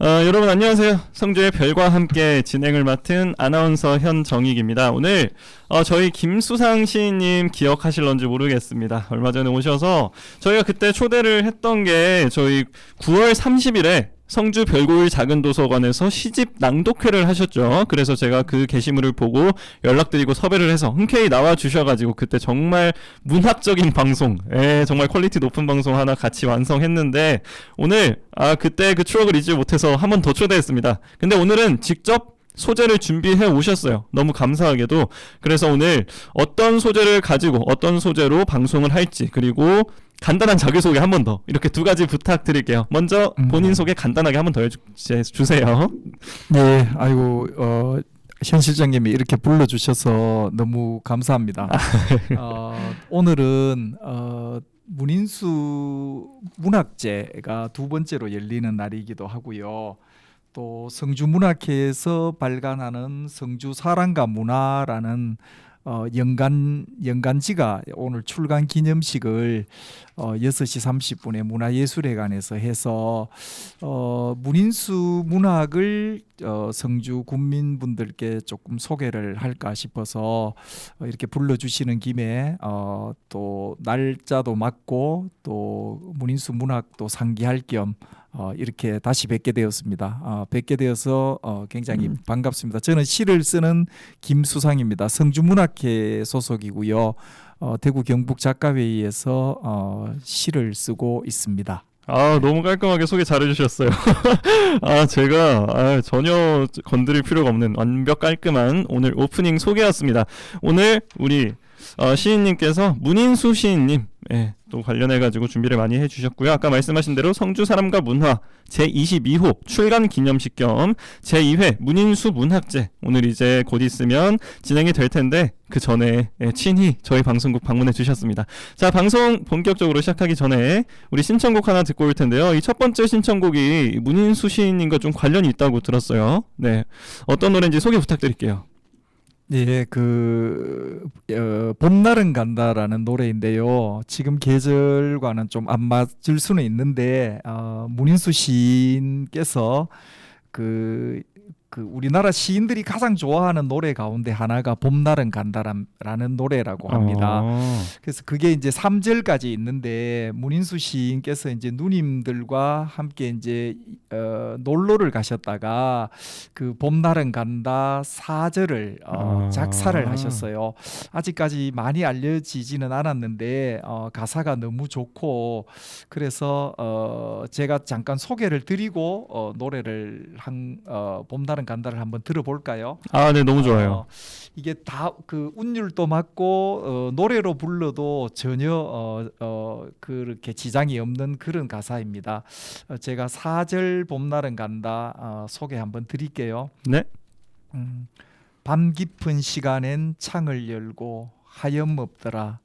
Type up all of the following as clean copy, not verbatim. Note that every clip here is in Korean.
여러분 안녕하세요. 성주의 별과 함께 진행을 맡은 아나운서 현정익입니다. 오늘 저희 김수상 시인님 기억하실런지 모르겠습니다. 얼마 전에 오셔서 저희가 그때 초대를 했던 게 저희 9월 30일에 성주 별고일 작은 도서관에서 시집 낭독회를 하셨죠. 그래서 제가 그 게시물을 보고 연락드리고 섭외를 해서 흔쾌히 나와주셔가지고 그때 정말 문학적인 방송, 정말 퀄리티 높은 방송 하나 같이 완성했는데 오늘 그때 그 추억을 잊지 못해서 한 번 더 초대했습니다. 근데 오늘은 직접 소재를 준비해 오셨어요. 너무 감사하게도. 그래서 오늘 어떤 소재를 가지고 어떤 소재로 방송을 할지, 그리고 간단한 자기소개 한 번 더, 이렇게 두 가지 부탁드릴게요. 먼저 본인 소개 간단하게 한 번 더 해주세요. 네, 아이고 현 실장님이 이렇게 불러주셔서 너무 감사합니다. 오늘은 문인수 문학제가 두 번째로 열리는 날이기도 하고요. 또 성주문학회에서 발간하는 성주 사랑과 문화라는 연간지가 오늘 출간 기념식을 6시 30분에 문화예술회관에서 해서 문인수 문학을 성주 군민분들께 조금 소개를 할까 싶어서 이렇게 불러주시는 김에 또 날짜도 맞고 또 문인수 문학도 상기할 겸 이렇게 다시 뵙게 되었습니다. 뵙게 되어서 굉장히 반갑습니다. 저는 시를 쓰는 김수상입니다. 성주문학회 소속이고요. 대구 경북작가회의에서 시를 쓰고 있습니다. 너무 깔끔하게 소개 잘해주셨어요. 제가 전혀 건드릴 필요가 없는 완벽 깔끔한 오늘 오프닝 소개였습니다. 오늘 우리 시인님께서 문인수 시인님 또 관련해가지고 준비를 많이 해주셨고요. 아까 말씀하신 대로 성주 사람과 문화 제22호 출간 기념식 겸 제2회 문인수 문학제 오늘 이제 곧 있으면 진행이 될 텐데 그 전에 친히 저희 방송국 방문해 주셨습니다. 자, 방송 본격적으로 시작하기 전에 우리 신청곡 하나 듣고 올 텐데요. 이 첫 번째 신청곡이 문인수 시인님과 좀 관련이 있다고 들었어요. 네, 어떤 노래인지 소개 부탁드릴게요. 예, 봄날은 간다라는 노래인데요. 지금 계절과는 좀 안 맞을 수는 있는데 문인수 시인께서 우리나라 시인들이 가장 좋아하는 노래 가운데 하나가 봄날은 간다라는 노래라고 합니다. 그래서 그게 이제 3절까지 있는데 문인수 시인께서 이제 누님들과 함께 이제 놀러를 가셨다가 그 봄날은 간다 4절을 작사를 하셨어요. 아직까지 많이 알려지지는 않았는데 가사가 너무 좋고 그래서 제가 잠깐 소개를 드리고 노래를 봄날은 간다를 한번 들어볼까요? 네, 너무 좋아요. 이게 다 그 운율도 맞고 노래로 불러도 전혀 그렇게 지장이 없는 그런 가사입니다. 제가 4절 봄날은 간다 소개 한번 드릴게요. 네. 밤 깊은 시간엔 창을 열고 하염없더라.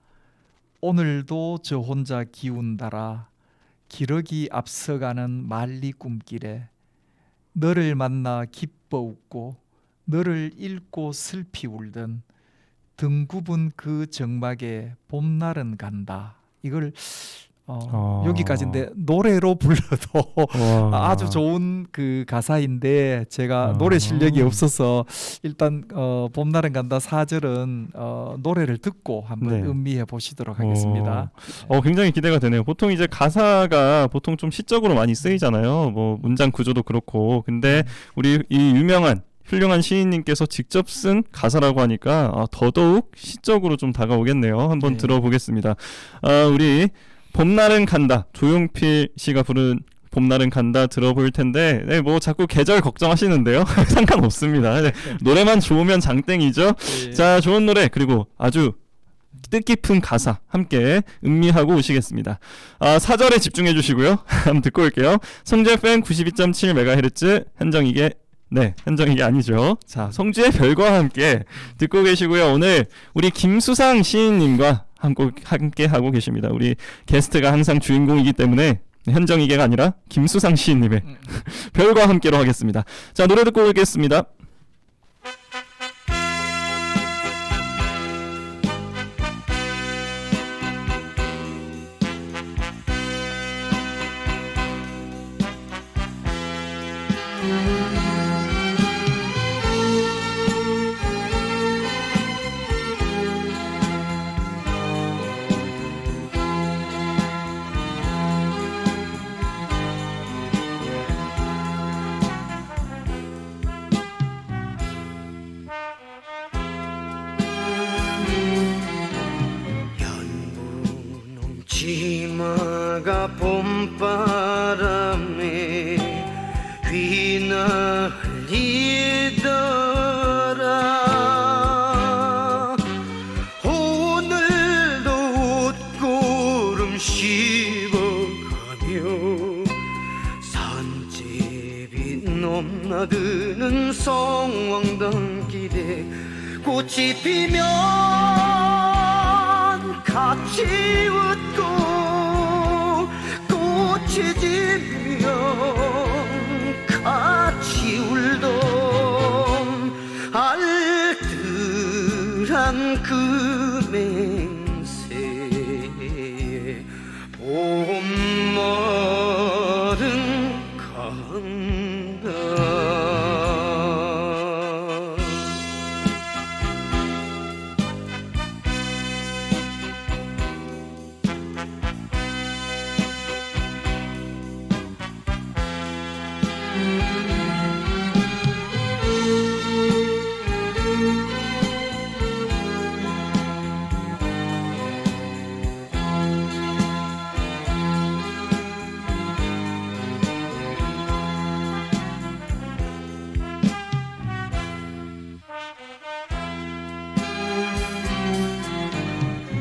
오늘도 저 혼자 기운다라. 기러기 앞서가는 만리 꿈길에 너를 만나 기뻐 웃고 너를 잃고 슬피 울던 등 굽은 그 정막에 봄날은 간다. 이걸 여기까지인데 노래로 불러도 아주 좋은 그 가사인데 제가 노래 실력이 없어서 일단 봄날은 간다 4절은 노래를 듣고 한번 음미해 보시도록 하겠습니다. 굉장히 기대가 되네요. 보통 이제 가사가 보통 좀 시적으로 많이 쓰이잖아요. 뭐 문장 구조도 그렇고. 근데 우리 이 유명한 훌륭한 시인님께서 직접 쓴 가사라고 하니까 더더욱 시적으로 좀 다가오겠네요. 한번 들어보겠습니다. 우리 봄날은 간다, 조용필 씨가 부른 봄날은 간다 들어볼 텐데 뭐 자꾸 계절 걱정하시는데요. 상관없습니다. 노래만 좋으면 장땡이죠. 자, 좋은 노래 그리고 아주 뜻깊은 가사 함께 음미하고 오시겠습니다. 4절에 집중해 주시고요. 한번 듣고 올게요. 성주 FM 92.7MHz 현정이게 아니죠. 자, 성주의 별과 함께 듣고 계시고요. 오늘 우리 김수상 시인님과 함께 하고 계십니다. 우리 게스트가 항상 주인공이기 때문에 현정이게가 아니라 김수상 시인님의 별과 함께로 하겠습니다. 자, 노래 듣고 오겠습니다. 연분홍 치마가 봄바람에 휘날리더라. 오늘도 웃고름 씹어가며 산제비 넘나드는 성황단길에 꽃이 피면 같이 웃고 꽃이 지면 같이 울던 알뜰한 그 맹세에 봄날은 간다.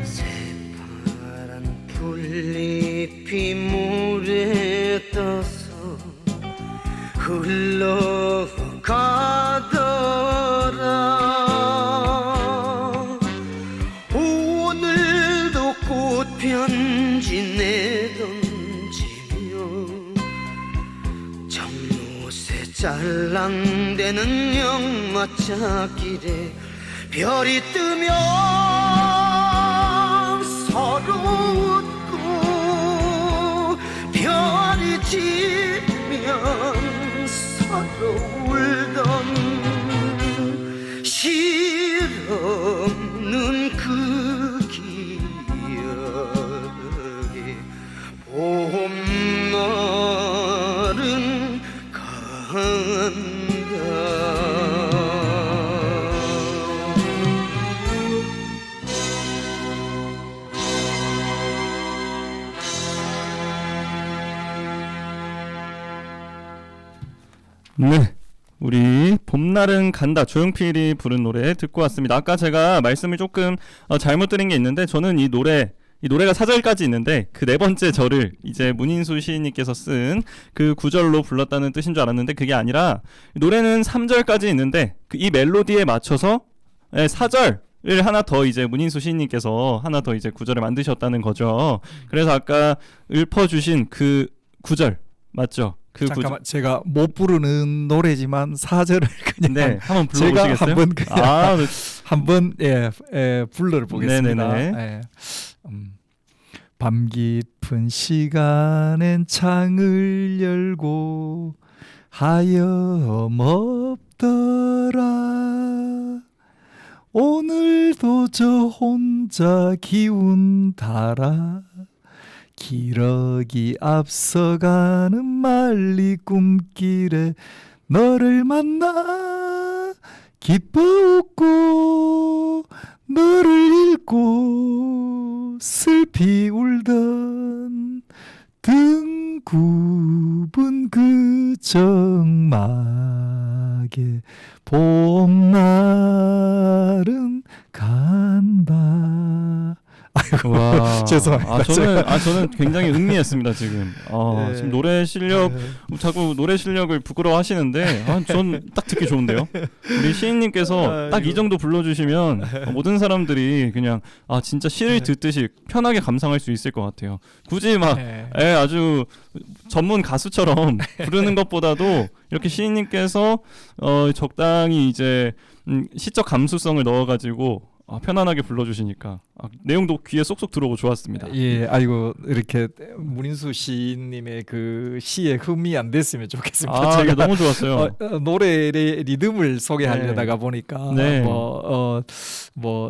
새파란 풀잎이 물에 떠서 흘러가더라. 오늘도 꽃편지 내던지며 정못에 짤랑대는 영마차길에 별이 뜨면 서로 웃고 별이 지면 서로 울던 실없는 그 기억에 봄날은 간다. 네, 우리 봄날은 간다 조용필이 부른 노래 듣고 왔습니다. 아까 제가 말씀을 조금 잘못 드린 게 있는데 저는 이 노래가 4절까지 있는데 그 네 번째 절을 이제 문인수 시인님께서 쓴 그 구절로 불렀다는 뜻인 줄 알았는데 그게 아니라 노래는 3절까지 있는데 이 멜로디에 맞춰서 4절을 하나 더 이제 문인수 시인님께서 하나 더 이제 구절을 만드셨다는 거죠. 그래서 아까 읊어주신 그 구절 맞죠? 그 잠깐만 제가 못 부르는 노래지만 4절을 그냥 네, 한번 제가 불러보시겠어요? 한번 그냥 네. 한번 불러 보겠습니다. 네네네. 예. 밤 깊은 시간엔 창을 열고 하염없더라. 오늘도 저 혼자 기운 달아 기러기 앞서가는 말리 꿈길에 너를 만나 기뻐 웃고 너를 잃고 슬피 울던 등 굽은 그 정막에 봄날은 간다. 와, 죄송합니다. 저는 굉장히 흥미했습니다 지금. 네. 지금 노래 실력 자꾸 노래 실력을 부끄러워하시는데, 전 딱 듣기 좋은데요. 우리 시인님께서 딱 이 정도 불러주시면 모든 사람들이 그냥 진짜 시를 듣듯이 편하게 감상할 수 있을 것 같아요. 굳이 막 아주 전문 가수처럼 부르는 것보다도 이렇게 시인님께서 적당히 이제 시적 감수성을 넣어가지고. 편안하게 불러주시니까 내용도 귀에 쏙쏙 들어오고 좋았습니다. 예, 아이고 이렇게 문인수 시인님의 그 시에 흠이 안 됐으면 좋겠습니다. 이게 너무 좋았어요. 노래의 리듬을 소개하려다가 보니까 네. 뭐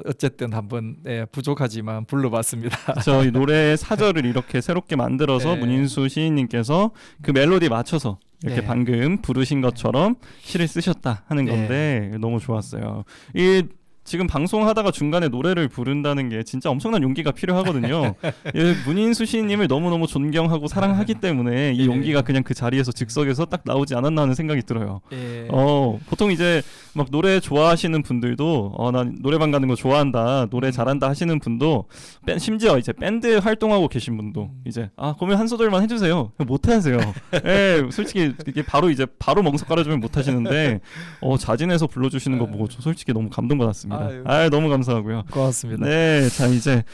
어쨌든 한번 부족하지만 불러봤습니다. 그렇죠. 이 노래의 사절을 이렇게 새롭게 만들어서 네. 문인수 시인님께서 그 멜로디에 맞춰서 이렇게 네. 방금 부르신 것처럼 시를 쓰셨다 하는 네. 건데 너무 좋았어요. 이 지금 방송하다가 중간에 노래를 부른다는 게 진짜 엄청난 용기가 필요하거든요. 문인수 시인님을 너무너무 존경하고 사랑하기 때문에 이 용기가 그냥 그 자리에서 즉석에서 딱 나오지 않았나 하는 생각이 들어요. 예. 보통 이제 막 노래 좋아하시는 분들도 난 노래방 가는 거 좋아한다, 노래 잘한다 하시는 분도 심지어 이제 밴드 활동하고 계신 분도 이제 그러면 한 소절만 해주세요. 못 하세요. 예, 솔직히 이게 바로 멍석 깔아주면 못 하시는데 자진해서 불러주시는 거 보고 저 솔직히 너무 감동받았습니다. 너무 감사하고요. 고맙습니다. 네, 자 이제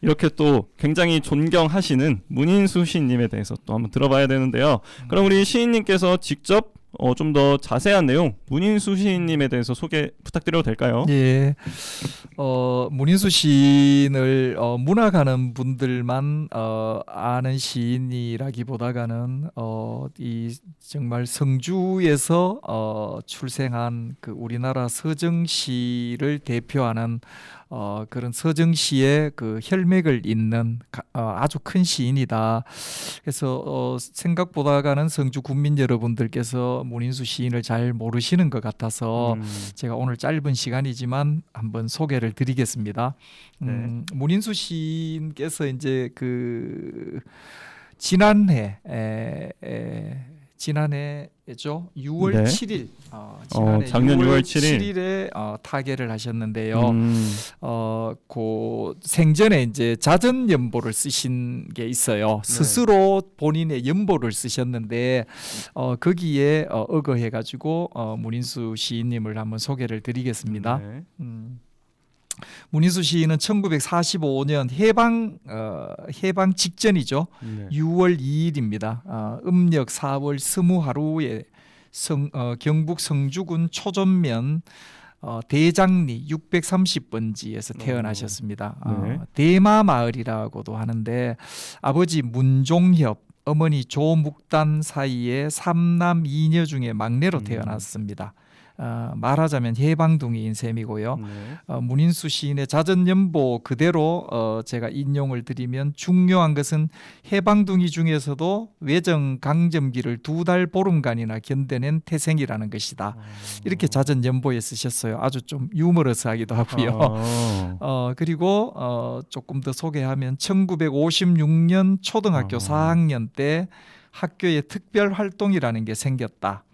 이렇게 또 굉장히 존경하시는 문인수 시인님에 대해서 또 한번 들어봐야 되는데요. 그럼 우리 시인님께서 직접 좀 더 자세한 내용 문인수 시인님에 대해서 소개 부탁드려도 될까요? 예, 문인수 시인을 문학하는 분들만 아는 시인이라기보다는 이 정말 성주에서 출생한 그 우리나라 서정시를 대표하는 그런 서정시의 그 혈맥을 잇는 아주 큰 시인이다. 그래서 생각보다는 성주 군민 여러분들께서 문인수 시인을 잘 모르시는 것 같아서 제가 오늘 짧은 시간이지만 한번 소개를 드리겠습니다. 네. 문인수 시인께서 이제 그 지난해죠. 6월 네. 7일 지난해 작년 6월 7일에 타계를 하셨는데요. 그 생전에 이제 자전 연보를 쓰신 게 있어요. 스스로 본인의 연보를 쓰셨는데 거기에 어거해 가지고 문인수 시인님을 한번 소개를 드리겠습니다. 네. 문인수 시인은 1945년 해방 직전이죠. 네. 6월 2일입니다. 음력 4월 스무하루에 경북 성주군 초전면 대장리 630번지에서 태어나셨습니다. 네. 대마 마을이라고도 하는데 아버지 문종협, 어머니 조묵단 사이에 3남 2녀 중에 막내로 태어났습니다. 말하자면 해방둥이인 셈이고요. 네. 문인수 시인의 자전연보 그대로 제가 인용을 드리면 중요한 것은 해방둥이 중에서도 외정 강점기를 2달 보름간이나 견뎌낸 태생이라는 것이다. 이렇게 자전연보에 쓰셨어요. 아주 좀 유머러스하기도 하고요. 그리고 조금 더 소개하면 1956년 초등학교 4학년 때 학교에 특별 활동이라는 게 생겼다.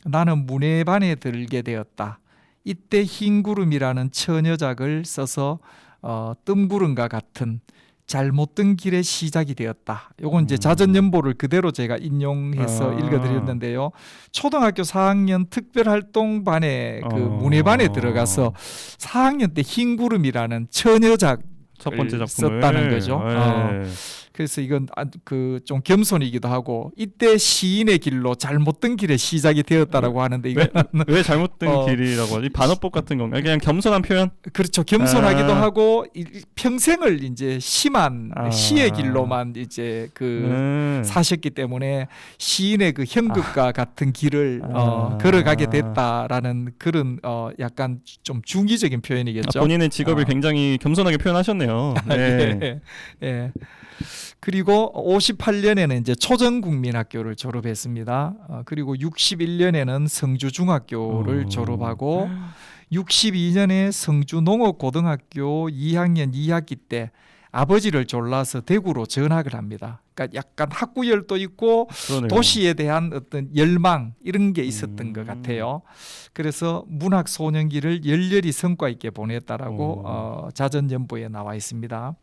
나는 문예반에 들게 되었다. 이때 흰 구름이라는 처녀작을 써서 뜸구름과 같은 잘못 든 길의 시작이 되었다. 요건 이제 자전연보를 그대로 제가 인용해서 읽어드렸는데요. 초등학교 4학년 특별활동반에 그 문예반에 들어가서 4학년 때 흰 구름이라는 처녀작 첫 번째 작품을 썼다는 거죠. 네. 그래서 이건 그 좀 겸손이기도 하고 이때 시인의 길로 잘못된 길의 시작이 되었다라고 하는데 이거 왜 잘못된 길이라고 하지? 반어법 같은 건가? 그냥 겸손한 표현? 그렇죠. 겸손하기도 하고 평생을 이제 심한 시의 길로만 이제 사셨기 때문에 시인의 그 형극과 같은 길을 걸어가게 됐다라는 그런 약간 좀 중의적인 표현이겠죠. 본인의 직업을 굉장히 겸손하게 표현하셨네요. 네. 예. 그리고 58년에는 이제 초전국민학교를 졸업했습니다. 그리고 61년에는 성주중학교를 졸업하고 62년에 성주농업고등학교 2학년 2학기 때 아버지를 졸라서 대구로 전학을 합니다. 그러니까 약간 학구열도 있고 그러네요. 도시에 대한 어떤 열망 이런 게 있었던 것 같아요. 그래서 문학 소년기를 열렬히 성과 있게 보냈다라고 자전연보에 나와 있습니다.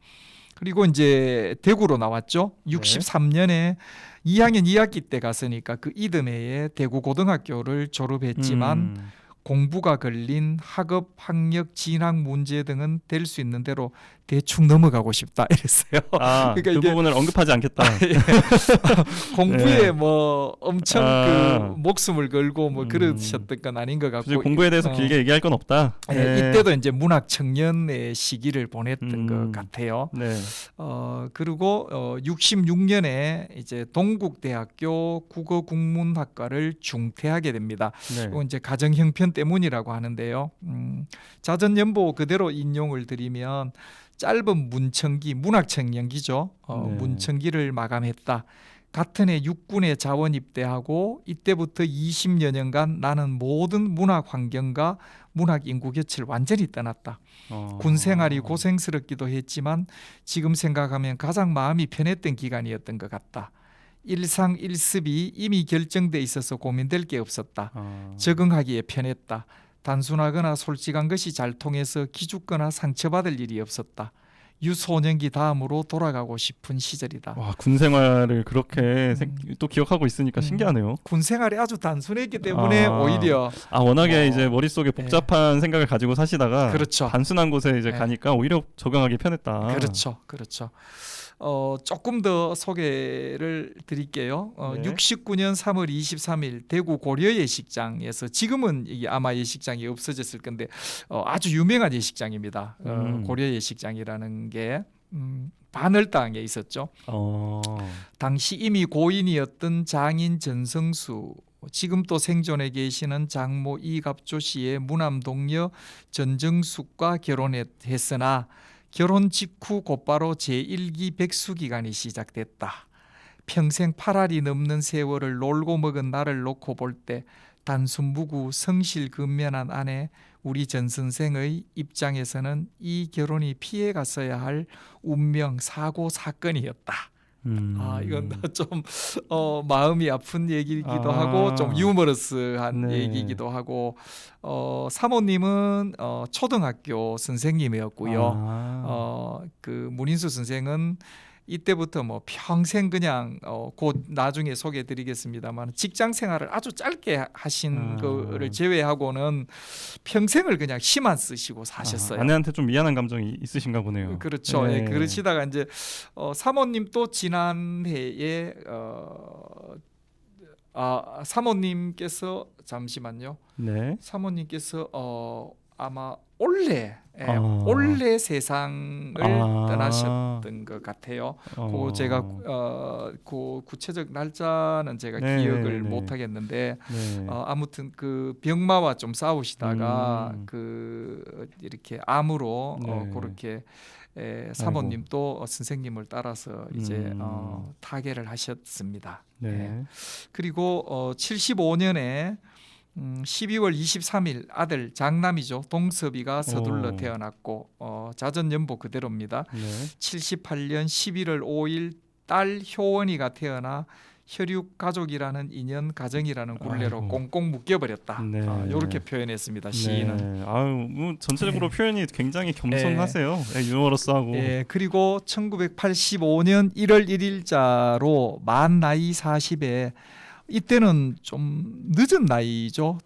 그리고 이제 대구로 나왔죠. 63년에 2학년 2학기 때 갔으니까 그 이듬해에 대구고등학교를 졸업했지만 공부가 걸린 학업, 학력, 진학 문제 등은 될 수 있는 대로 대충 넘어가고 싶다 이랬어요. 아, 그러니까 그 이게 부분을 언급하지 않겠다. 공부에 네. 뭐 엄청 그 목숨을 걸고 뭐 그러셨던 건 아닌 것 굳이 같고 공부에 대해서 길게 얘기할 건 없다. 네. 이때도 이제 문학 청년의 시기를 보냈던 것 같아요. 네. 그리고 66년에 이제 동국대학교 국어국문학과를 중퇴하게 됩니다. 네. 이건 이제 가정 형편 때문이라고 하는데요. 자전연보 그대로 인용을 드리면 짧은 문청기, 문학청년기죠. 네. 문청기를 마감했다. 같은 해 육군에 자원 입대하고 이때부터 20여 년간 나는 모든 문학 환경과 문학 인구 곁을 완전히 떠났다. 군 생활이 고생스럽기도 했지만 지금 생각하면 가장 마음이 편했던 기간이었던 것 같다. 일상일습이 이미 결정돼 있어서 고민될 게 없었다. 적응하기에 편했다. 단순하거나 솔직한 것이 잘 통해서 기죽거나 상처받을 일이 없었다. 유소년기 다음으로 돌아가고 싶은 시절이다. 와, 군 생활을 그렇게 또 기억하고 있으니까 신기하네요. 군 생활이 아주 단순했기 때문에 아. 오히려 워낙에 이제 머릿속에 복잡한 생각을 가지고 사시다가 그렇죠. 단순한 곳에 이제 네. 가니까 오히려 적응하기 편했다. 그렇죠. 조금 더 소개를 드릴게요. 네. 69년 3월 23일 대구 고려 예식장에서 지금은 이게 아마 예식장이 없어졌을 건데 아주 유명한 예식장입니다. 고려 예식장이라는 게 반월당에 있었죠. 당시 이미 고인이었던 장인 전성수, 지금 또 생존해 계시는 장모 이갑조 씨의 무남 동료 전정숙과 결혼했으나 결혼 직후 곧바로 제1기 백수 기간이 시작됐다. 평생 8알이 넘는 세월을 놀고 먹은 나를 놓고 볼 때 단순 무구 성실근면한 아내 우리 전 선생의 입장에서는 이 결혼이 피해갔어야 할 운명 사고 사건이었다. 이건 좀 마음이 아픈 얘기이기도 하고 좀 유머러스한 네. 얘기이기도 하고 사모님은 초등학교 선생님이었고요. 그 문인수 선생은 이때부터 뭐 평생 그냥 곧 나중에 소개해드리겠습니다만 직장 생활을 아주 짧게 하신 거를 제외하고는 평생을 그냥 시만 쓰시고 사셨어요. 아내한테 좀 미안한 감정이 있으신가 보네요. 그렇죠. 네. 예, 그러시다가 이제 사모님 또 지난해에 사모님께서 잠시만요. 네. 사모님께서 아마 올해 세상을 떠나셨던 것 같아요. 그 제가 그 구체적 날짜는 제가 네, 기억을 네. 못 하겠는데 네. 아무튼 그 병마와 좀 싸우시다가 그 이렇게 암으로 네. 그렇게 사모님도 선생님을 따라서 이제 타계를 하셨습니다. 네. 그리고 75년에 12월 23일 아들 장남이죠. 동섭이가 서둘러 태어났고 자전연보 그대로입니다. 네. 78년 11월 5일 딸 효원이가 태어나 혈육 가족이라는 인연 가정이라는 굴레로 아이고. 꽁꽁 묶여버렸다. 네. 이렇게 표현했습니다. 시인은. 네. 뭐 전체적으로 표현이 굉장히 겸손하세요. 네, 유머러스하고. 그리고 1985년 1월 1일자로 만 나이 40에 이때는 좀 늦은 나이죠.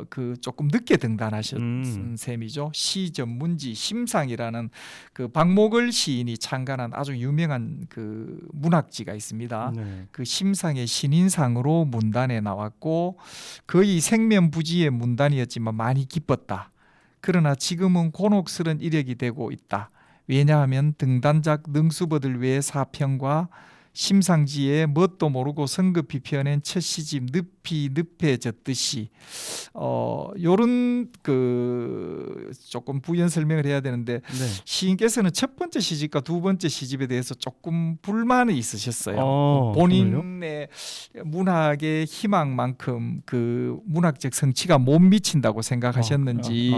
그 조금 늦게 등단하셨은 셈이죠. 시 전문지 심상이라는 그 박목을 시인이 창간한 아주 유명한 그 문학지가 있습니다. 네. 그 심상의 신인상으로 문단에 나왔고 거의 생면부지의 문단이었지만 많이 기뻤다. 그러나 지금은 곤혹스런 이력이 되고 있다. 왜냐하면 등단작 능수버들 외의 사편과 심상지에 뭣도 모르고 성급히 펴낸 첫 시집 늪이 늪해졌듯이 요런 그 조금 부연 설명을 해야 되는데 네. 시인께서는 첫 번째 시집과 두 번째 시집에 대해서 조금 불만이 있으셨어요. 본인의 문학의 희망만큼 그 문학적 성취가 못 미친다고 생각하셨는지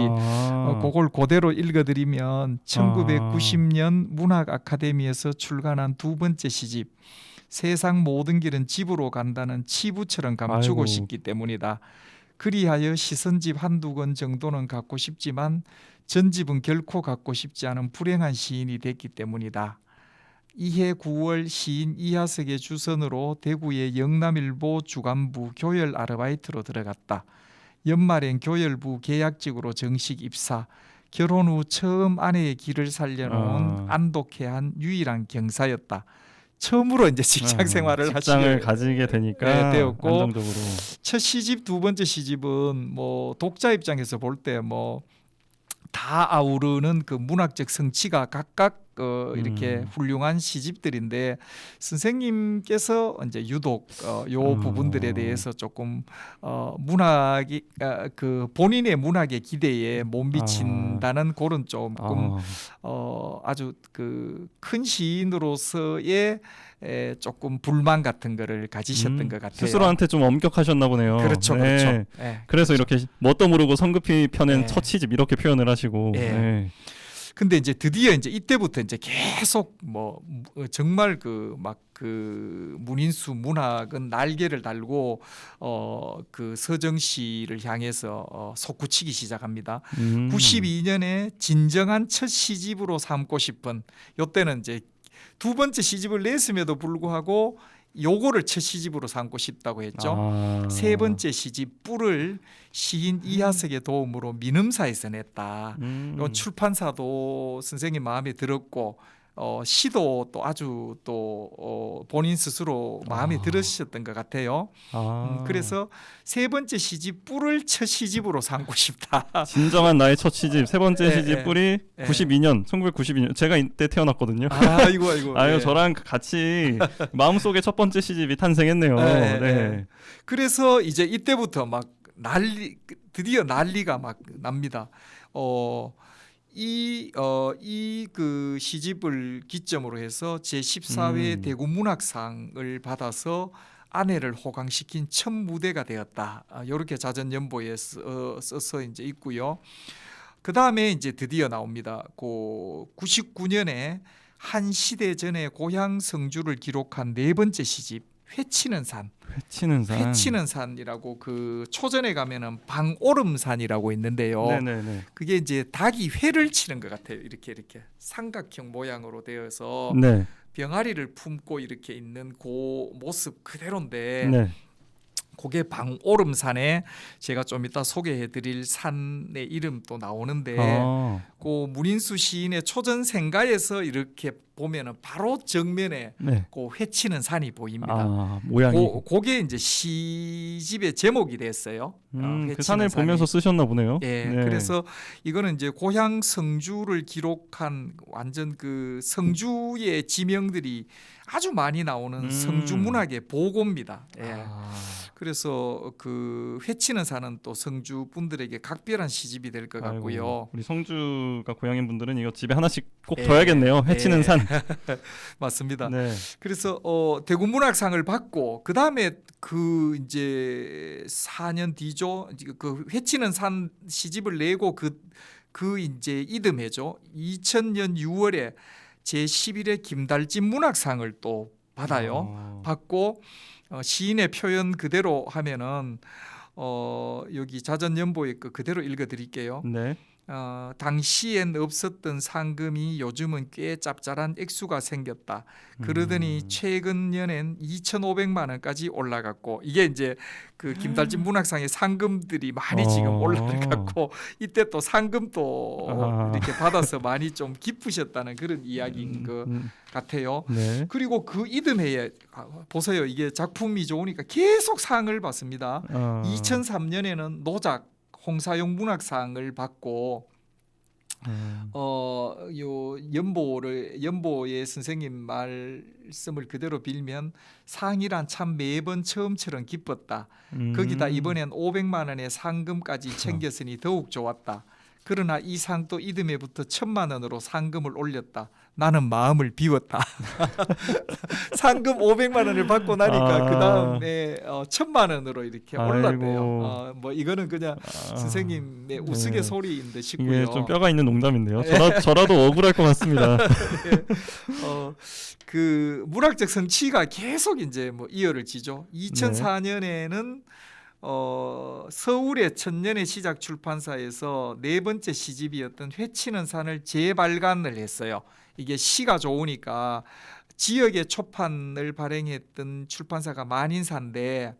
그걸 그대로 읽어드리면 1990년 문학 아카데미에서 출간한 두 번째 시집 세상 모든 길은 집으로 간다는 치부처럼 감추고 아이고. 싶기 때문이다. 그리하여 시선집 한두 권 정도는 갖고 싶지만 전집은 결코 갖고 싶지 않은 불행한 시인이 됐기 때문이다. 이해 9월 시인 이하석의 주선으로 대구의 영남일보 주간부 교열 아르바이트로 들어갔다. 연말엔 교열부 계약직으로 정식 입사. 결혼 후 처음 아내의 길을 살려놓은 아. 안독해한 유일한 경사였다. 처음으로 이제 직장 생활을 직장을 하시게 가지게 되니까 되었고, 안정적으로. 첫 시집, 두 번째 시집은 뭐 독자 입장에서 볼 때 뭐 다 아우르는 그 문학적 성취가 각각 이렇게 훌륭한 시집들인데, 선생님께서 이제 유독 요 부분들에 대해서 조금 문학이 그 본인의 문학의 기대에 못 미친다는 그런 조금 아주 그 큰 시인으로서의 조금 불만 같은 거를 가지셨던 것 같아요. 스스로한테 좀 엄격하셨나 보네요. 그렇죠, 네. 그렇죠. 네. 그래서 이렇게 뭣도 모르고 성급히 펴낸 네. 첫 시집 이렇게 표현을 하시고. 네. 네. 근데 이제 드디어 이제 이때부터 이제 계속 뭐 정말 그 막 그 문인수 문학은 날개를 달고 그 서정시를 향해서 솟구치기 시작합니다. 92년에 진정한 첫 시집으로 삼고 싶은, 요때는 이제 두 번째 시집을 냈음에도 불구하고 요거를 첫 시집으로 삼고 싶다고 했죠. 세 번째 시집 뿔을 시인 이하석의 도움으로 민음사에서 냈다. 요 출판사도 선생님 마음에 들었고 시도 또 아주 또 본인 스스로 마음에 들으셨던 것 같아요. 그래서 세 번째 시집 뿔을 첫 시집으로 삼고 싶다. 진정한 나의 첫 시집, 세 번째 네, 시집 네. 뿔이 네. 1992년. 제가 이때 태어났거든요. 아이고. 아유, 네. 저랑 같이 마음속에 첫 번째 시집이 탄생했네요. 네, 네. 네. 그래서 이제 이때부터 막 드디어 난리가 막 납니다. 이 그 시집을 기점으로 해서 제14회 대구 문학상을 받아서 아내를 호강시킨 첫 무대가 되었다. 이렇게 자전연보에 써서 이제 있고요. 그 다음에 이제 드디어 나옵니다. 그 99년에 한 시대 전에 고향 성주를 기록한 네 번째 시집 회치는 산. 회치는 산이라고 그 초전에 가면은 방오름산이라고 있는데요. 네네네. 그게 이제 닭이 회를 치는 것 같아요. 이렇게 삼각형 모양으로 되어서 네. 병아리를 품고 이렇게 있는 그 모습 그대로인데, 네. 그게 방오름산에 제가 좀 이따 소개해드릴 산의 이름도 나오는데, 그 문인수 시인의 초전생가에서 이렇게 보면은 바로 정면에 네. 그 회치는 산이 보입니다. 모양이. 그게 이제 시집의 제목이 됐어요. 그 회치는 산을 산이. 보면서 쓰셨나 보네요. 예, 네. 그래서 이거는 이제 고향 성주를 기록한 완전 그 성주의 지명들이 아주 많이 나오는 성주 문학의 보고입니다. 예. 그래서 그 회치는 산은 또 성주 분들에게 각별한 시집이 될 것 같고요. 아이고, 우리 성주가 고향인 분들은 이거 집에 하나씩 꼭 예. 둬야겠네요. 회치는 예. 산. 맞습니다. 네. 그래서 대구 문학상을 받고 그 다음에 그 이제 4년 뒤죠. 그 회치는 산 시집을 내고 그 이제 이듬해죠. 2000년 6월에 제11회 김달진 문학상을 또 받아요. 받고 시인의 표현 그대로 하면은 여기 자전연보의 거 그대로 읽어드릴게요. 네. 당시엔 없었던 상금이 요즘은 꽤 짭짤한 액수가 생겼다. 그러더니 최근 년엔 2,500만 원까지 올라갔고, 이게 이제 그 김달진 문학상의 상금들이 많이 지금 올라갔고, 이때 또 상금도 이렇게 받아서 많이 좀 기쁘셨다는 그런 이야기인 것 같아요. 네. 그리고 그 이듬해에 보세요. 이게 작품이 좋으니까 계속 상을 받습니다. 2003년에는 노작 홍사용 문학상을 받고 요 연보의 선생님 말씀을 그대로 빌면 상이란 참 매번 처음처럼 기뻤다. 거기다 이번엔 500만 원의 상금까지 챙겼으니 더욱 좋았다. 그러나 이 상도 이듬해부터 1,000만 원으로 상금을 올렸다. 나는 마음을 비웠다. 상금 500만 원을 받고 나니까 그 다음에 1,000만 원으로 이렇게 올랐대요. 뭐 이거는 그냥 선생님의 우스갯소리인데 싶고요. 이게 좀 뼈가 있는 농담인데요. 저라도 억울할 것 같습니다. 네. 그 문학적 성취가 계속 이제 뭐 이어를 지죠. 2004년에는 서울의 천년의 시작 출판사에서 네 번째 시집이었던 회치는 산을 재발간을 했어요. 이게 시가 좋으니까 지역의 초판을 발행했던 출판사가 만인사인데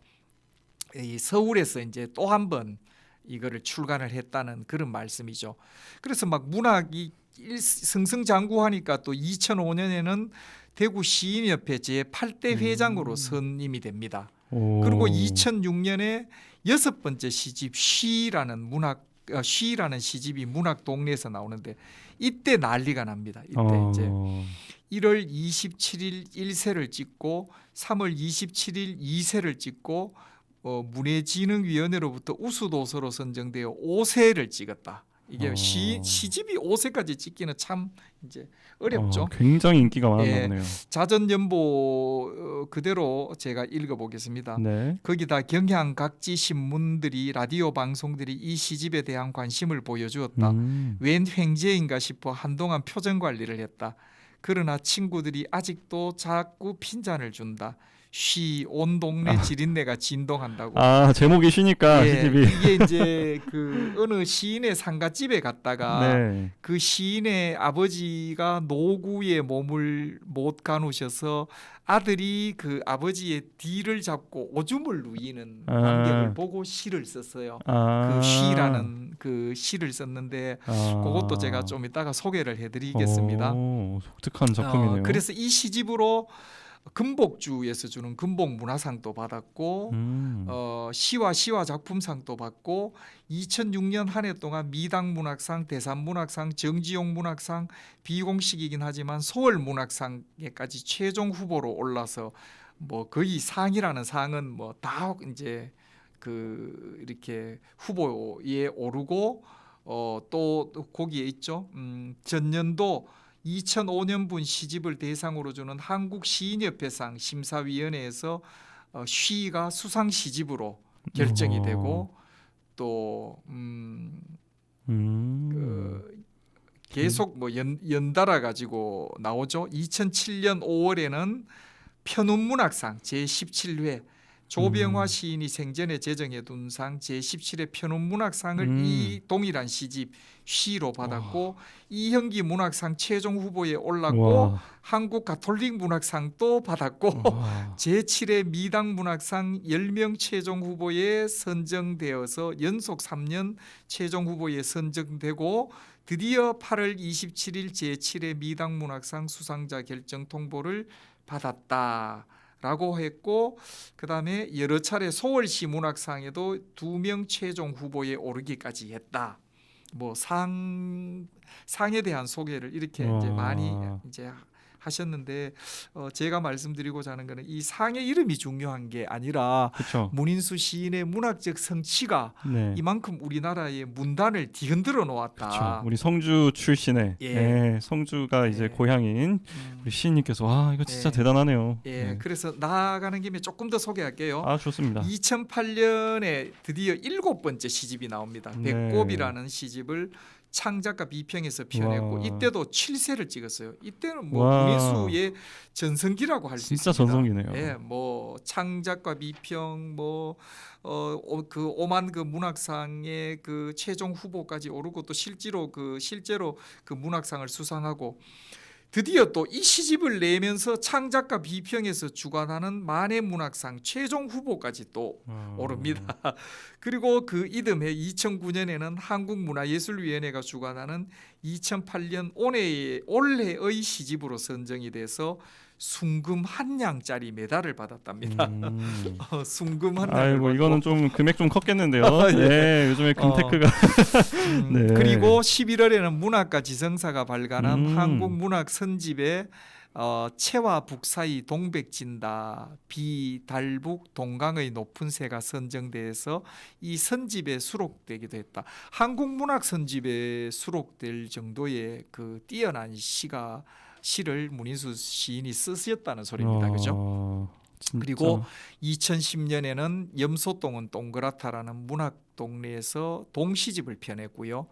이 서울에서 이제 또 한 번 이거를 출간을 했다는 그런 말씀이죠. 그래서 막 문학이 승승장구하니까 또 2005년에는 대구 시인협회 제8대 회장으로 선임이 됩니다. 오. 그리고 2006년에 6번째 시집 쉬라는 시집이 문학 동네에서 나오는데 이때 난리가 납니다. 이때 이제 1월 27일 1세를 찍고 3월 27일 2세를 찍고 문예진흥위원회로부터 우수도서로 선정되어 5세를 찍었다. 이게 시집이 5세까지 찍기는 참 이제 어렵죠. 굉장히 인기가 많았나 예. 보네요. 자전연보 그대로 제가 읽어보겠습니다. 네. 거기다 경향 각지 신문들이 라디오 방송들이 이 시집에 대한 관심을 보여주었다. 웬 횡재인가 싶어 한동안 표정 관리를 했다. 그러나 친구들이 아직도 자꾸 핀잔을 준다. 온 동네 지린내가 진동한다고. 제목이 쉬니까 예, 시집이. 이게 이제 그 어느 시인의 상가집에 갔다가 네. 그 시인의 아버지가 노구에 몸을 못 가누셔서 아들이 그 아버지의 뒤를 잡고 오줌을 누이는 광경을 보고 시를 썼어요. 그 쉬라는 그 시를 썼는데 그것도 제가 좀 이따가 소개를 해드리겠습니다. 독특한 작품이네요. 그래서 이 시집으로 금복주에서 주는 금복문화상도 받았고 시와 작품상도 받고 2006년 한 해 동안 미당문학상, 대산문학상, 정지용문학상 비공식이긴 하지만 서울문학상에까지 최종 후보로 올라서 뭐 거의 상이라는 상은 뭐 다 이제 그 이렇게 후보에 오르고 또 거기에 있죠. 전년도 2005년분 시집을 대상으로 주는 한국시인협회상 심사위원회에서 쉬가 수상 시집으로 결정이 되고 또 계속 뭐 연달아 가지고 나오죠. 2007년 5월에는 편운문학상 제17회 조병화 시인이 생전에 제정해둔 상 제17회 편운문학상을 이 동일한 시집 쉬로 받았고 이형기 문학상 최종 후보에 올랐고 한국 가톨릭 문학상도 받았고 제7회 미당 문학상 10명 최종 후보에 선정되어서 연속 3년 최종 후보에 선정되고 드디어 8월 27일 제7회 미당 문학상 수상자 결정 통보를 받았다. 라고 했고 그다음에 여러 차례 서울시 문학상에도 2명 최종 후보에 오르기까지 했다. 뭐 상에 대한 소개를 이렇게 이제 많이 이제 하셨는데 제가 말씀드리고자 하는 거는 이 상의 이름이 중요한 게 아니라 그쵸. 문인수 시인의 문학적 성취가 네. 이만큼 우리나라의 문단을 뒤흔들어 놓았다. 그쵸. 우리 성주 출신의 성주가 이제 고향인 우리 시인님께서 이거 진짜 대단하네요. 그래서 나아가는 김에 조금 더 소개할게요. 좋습니다. 2008년에 드디어 7번째 시집이 나옵니다. 배꼽이라는 시집을 창작가 비평에서 표현했고 이때도 7세를 찍었어요. 이때는 뭐 문인수의 전성기라고 할 수 있습니다. 진짜 전성기네요. 뭐 창작가 비평 그 오만 그 문학상의 그 최종 후보까지 오르고 또 실제로 그 문학상을 수상하고 드디어 또 이 시집을 내면서 창작가 비평에서 주관하는 만해 문학상 최종 후보까지 또 오릅니다. 그리고 그 이듬해 2009년에는 한국문화예술위원회가 주관하는 2008년 올해의 시집으로 선정이 돼서 순금 한 냥짜리 메달을 받았답니다. 순금 한 냥. 아이고 이거는 좀 금액 좀 컸겠는데요. 요즘에 금테크가. 그리고 11월에는 문학가 지성사가 발간한 한국문학 선집에 채와 북 사이 동백진다 비달북 동강의 높은 새가 선정돼서 이 선집에 수록되기도 했다. 한국문학 선집에 수록될 정도의 그 뛰어난 시를 문인수 시인이 쓰셨다는 소리입니다. 그죠? 그리고 2010년에는 염소똥은 동그랗다라는 문학 동네에서 동시집을 펴냈고요.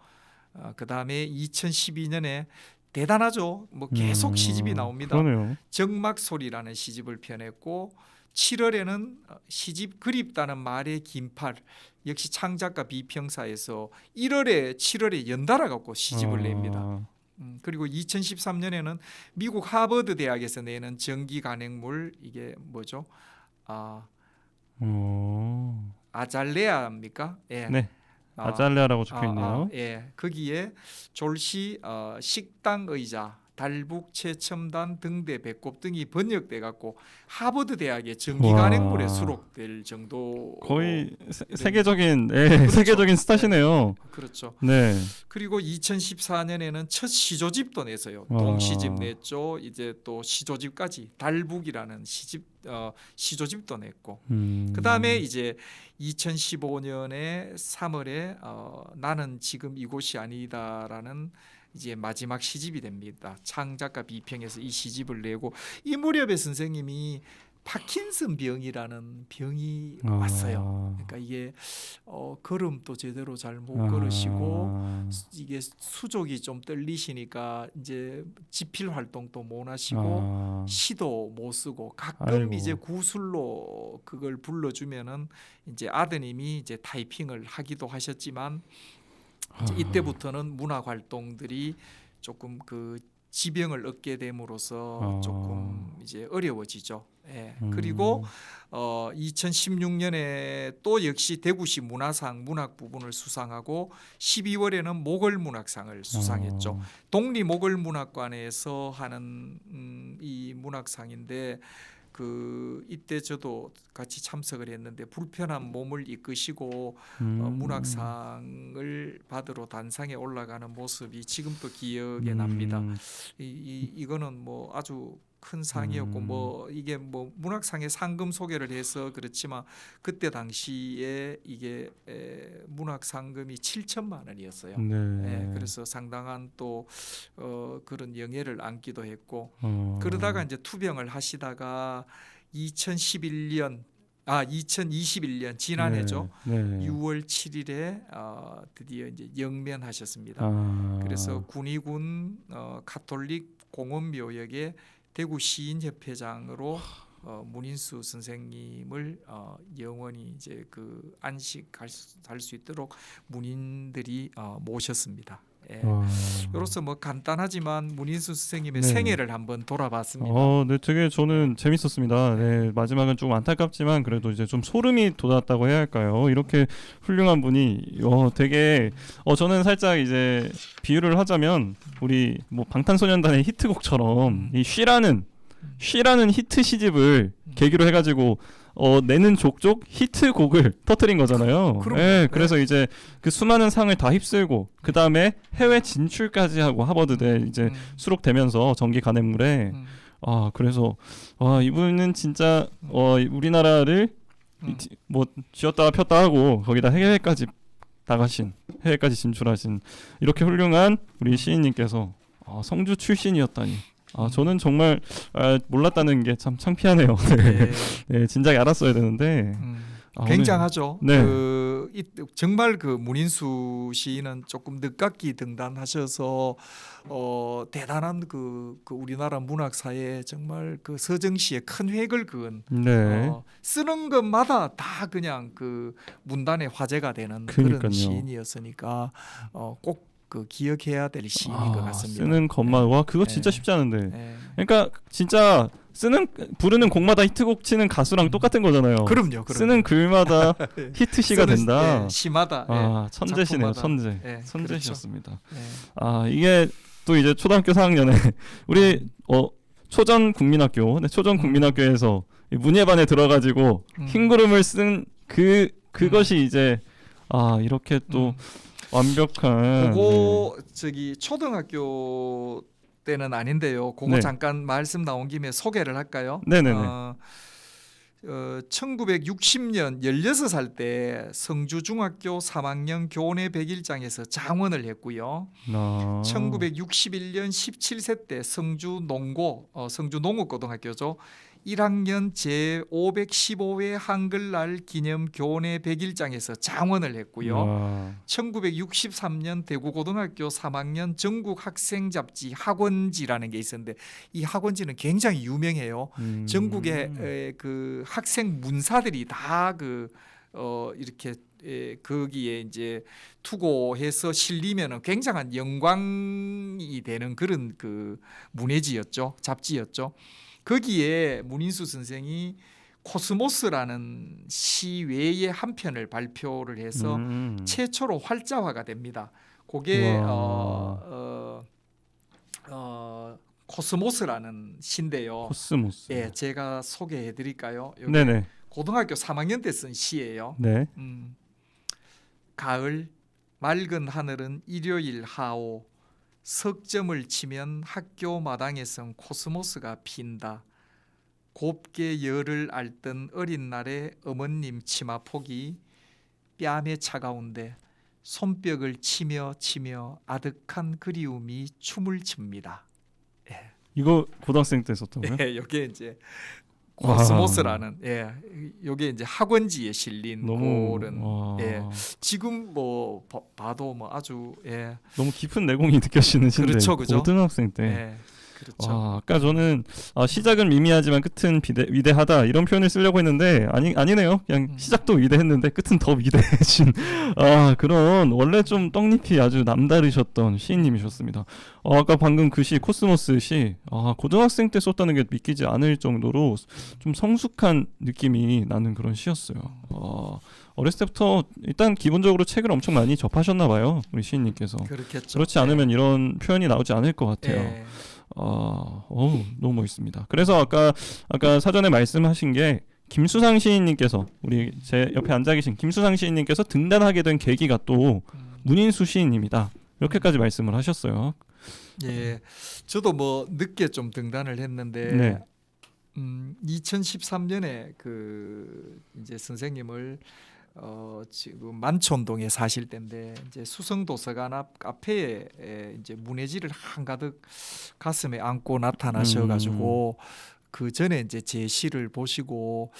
그다음에 2012년에 대단하죠. 뭐 계속 시집이 나옵니다. 그러네요. 정막소리라는 시집을 펴냈고 7월에는 시집 그립다는 말의 긴팔 역시 창작가 비평사에서 7월에 연달아 갖고 시집을 냅니다. 그리고 2013년에는 미국 하버드 대학에서 내는 정기 간행물 이게 뭐죠? 아잘레아입니까? 네. 아잘레아라고 적혀 있네요. 예, 거기에 졸시 식당 의자, 달북 최첨단 등대 배꼽 등이 번역돼 갖고 하버드 대학의 정기 와. 간행물에 수록될 정도. 거의 이런- 세계적인 그렇죠. 세계적인 스타시네요. 그렇죠. 네. 그리고 2014년에는 첫 시조집도 냈어요. 와. 동시집 냈죠. 이제 또 시조집까지 달북이라는 시조집도 냈고. 그다음에 이제 2015년에 3월에 나는 지금 이곳이 아니다라는 이제 마지막 시집이 됩니다. 창작가 비평에서 이 시집을 내고 이 무렵에 선생님이 파킨슨 병이라는 병이 왔어요. 그러니까 이게 걸음도 제대로 잘 못 걸으시고 이게 수족이 좀 떨리시니까 이제 지필 활동도 못 하시고 시도 못 쓰고 가끔 아이고. 이제 구술로 그걸 불러주면은 이제 아드님이 이제 타이핑을 하기도 하셨지만 이제 이때부터는 문학 활동들이 조금 그 지병을 얻게 됨으로써 조금 이제 어려워지죠. 예. 그리고 2016년에 또 역시 대구시 문화상 문학 부분을 수상하고 12월에는 모걸문학상을 수상했죠. 독립모걸문학관에서 하는 이 문학상인데 그 이때 저도 같이 참석을 했는데 불편한 몸을 이끄시고 문학상을 받으러 단상에 올라가는 모습이 지금도 기억에 납니다. 이거는 뭐 아주 큰 상이었고 뭐 이게 뭐 문학상의 상금 소개를 해서 그렇지만 그때 당시에 이게 문학 상금이 7천만 원이었어요. 네. 그래서 상당한 또 그런 영예를 안기도 했고 그러다가 이제 투병을 하시다가 2021년 지난해죠. 네. 6월 7일에 드디어 이제 영면하셨습니다. 그래서 군의군 가톨릭 공원묘역의 대구 시인협회장으로 문인수 선생님을 영원히 이제 그 안식할 수 있도록 문인들이 모셨습니다. 예. 이로써 뭐 간단하지만 문인수 선생님의 네. 생애를 한번 돌아봤습니다. 네, 되게 저는 재밌었습니다. 네, 마지막은 좀 안타깝지만 그래도 이제 좀 소름이 돋았다고 해야 할까요? 이렇게 훌륭한 분이 되게 저는 살짝 이제 비유를 하자면 우리 뭐 방탄소년단의 히트곡처럼 이 쉬라는 히트 시집을 계기로 해가지고 내는 족족 히트곡을 터뜨린 거잖아요. 그럼요. 네, 그래서 이제 그 수많은 상을 다 휩쓸고 그 다음에 해외 진출까지 하고 하버드대 이제 수록되면서 정기 간행물에 그래서 이분은 진짜 우리나라를 뭐 쥐었다가 폈다 하고 거기다 해외까지 나가신 해외까지 진출하신 이렇게 훌륭한 우리 시인님께서 성주 출신이었다니. 저는 정말 몰랐다는 게 참 창피하네요. 네. 네, 진작에 알았어야 되는데. 굉장하죠. 네. 정말 그 문인수 시인은 조금 늦깎이 등단하셔서 대단한 그 우리나라 문학사에 정말 그 서정시에 큰 획을 그은 네. 쓰는 것마다 다 그냥 그 문단의 화제가 되는 그러니까요. 그런 시인이었으니까 꼭 그 기억해야 될 시인인 것 같습니다. 쓰는 것만 와 그거 진짜 쉽지 않은데. 그러니까 진짜 부르는 곡마다 히트곡 치는 가수랑 똑같은 거잖아요. 그럼요. 쓰는 글마다 히트시가 된다. 시마다. 천재시네요. 작품마다. 천재셨습니다. 그렇죠. 이게 또 이제 초등학교 4학년에 우리 초전 국민학교, 초전 국민학교에서 문예반에 들어가지고 흰구름을 쓴 그것이 이제 이렇게 또 완벽한. 그거 저기 초등학교 때는 아닌데요. 그거 네. 잠깐 말씀 나온 김에 소개를 할까요? 네네네. 1960년 16살 때 성주중학교 3학년 교내 100일장에서 장원을 했고요. 1961년 17세 때 성주 농업고등학교죠. 1학년 제515회 한글날 기념 교내 100일장에서 장원을 했고요. 1963년 대구고등학교 3학년 전국 학생 잡지 학원지라는 게 있었는데 이 학원지는 굉장히 유명해요. 전국의 그 학생 문사들이 다 이렇게 거기에 이제 투고해서 실리면은 굉장한 영광이 되는 그런 그 문예지였죠. 잡지였죠. 거기에 문인수 선생이 코스모스라는 시 외에 한 편을 발표를 해서 최초로 활자화가 됩니다. 그게 우와. 코스모스라는 시인데요. 코스모스. 예, 제가 소개해 드릴까요? 여기 네네. 고등학교 3학년 때 쓴 시예요. 네. 가을 맑은 하늘은 일요일 하오 석점을 치면 학교 마당에선 코스모스가 핀다. 곱게 열을 앓던 어린 날의 어머님 치마폭이 뺨에 차가운데 손뼉을 치며 아득한 그리움이 춤을 춥니다. 이거 고등학생 때 썼다고요? 예, 이게 이제 코스모스라는 이게 이제 학원지에 실린 그런 지금 뭐 봐도 뭐 아주 너무 깊은 내공이 느껴지는 시인데 그렇죠, 그죠? 고등학생 때. 예, 그렇죠. 아까 저는 시작은 미미하지만 끝은 위대하다 이런 표현을 쓰려고 했는데 아니네요. 그냥 시작도 위대했는데 끝은 더 위대해진 그런 원래 좀 떡잎이 아주 남다르셨던 시인님이셨습니다. 아까 방금 그 시 코스모스 시 고등학생 때 썼다는 게 믿기지 않을 정도로 좀 성숙한 느낌이 나는 그런 시였어요. 어렸을 때부터 일단 기본적으로 책을 엄청 많이 접하셨나 봐요. 우리 시인님께서. 그렇겠죠. 그렇지 않으면 이런 표현이 나오지 않을 것 같아요. 예. 너무 멋있습니다. 그래서 아까 사전에 말씀하신 게 김수상 시인님께서 우리 제 옆에 앉아 계신 김수상 시인님께서 등단하게 된 계기가 또 문인수 시인님이다. 이렇게까지 말씀을 하셨어요. 예, 저도 뭐 늦게 좀 등단을 했는데 네. 2013년에 그 이제 선생님을 지금 만촌동에 사실 때인데 이제 수성도서관 앞 카페에 이제 문해지를 한가득 가슴에 안고 나타나셔가지고 그 전에 이제 제 시를 보시고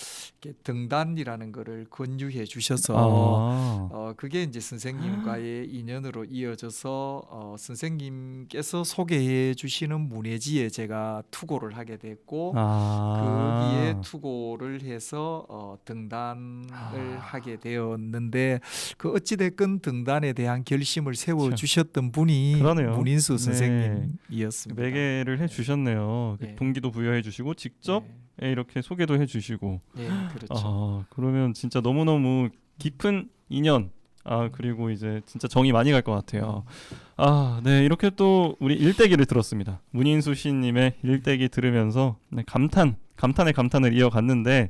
이렇게 등단이라는 거를 권유해 주셔서 그게 이제 선생님과의 인연으로 이어져서 선생님께서 소개해 주시는 문해지에 제가 투고를 하게 됐고 거기에 투고를 해서 등단을 하게 되었는데 그 어찌됐건 등단에 대한 결심을 세워 주셨던 분이 그러네요. 문인수 네. 선생님이었습니다. 매개를 해주셨네요. 네. 동기도 부여해주시고 직접 이렇게 소개도 해주시고. 그렇죠. 그러면 진짜 너무너무 깊은 인연. 그리고 이제 진짜 정이 많이 갈 것 같아요. 네, 이렇게 또 우리 일대기를 들었습니다. 문인수 시인님의 일대기 들으면서 감탄에 감탄을 이어갔는데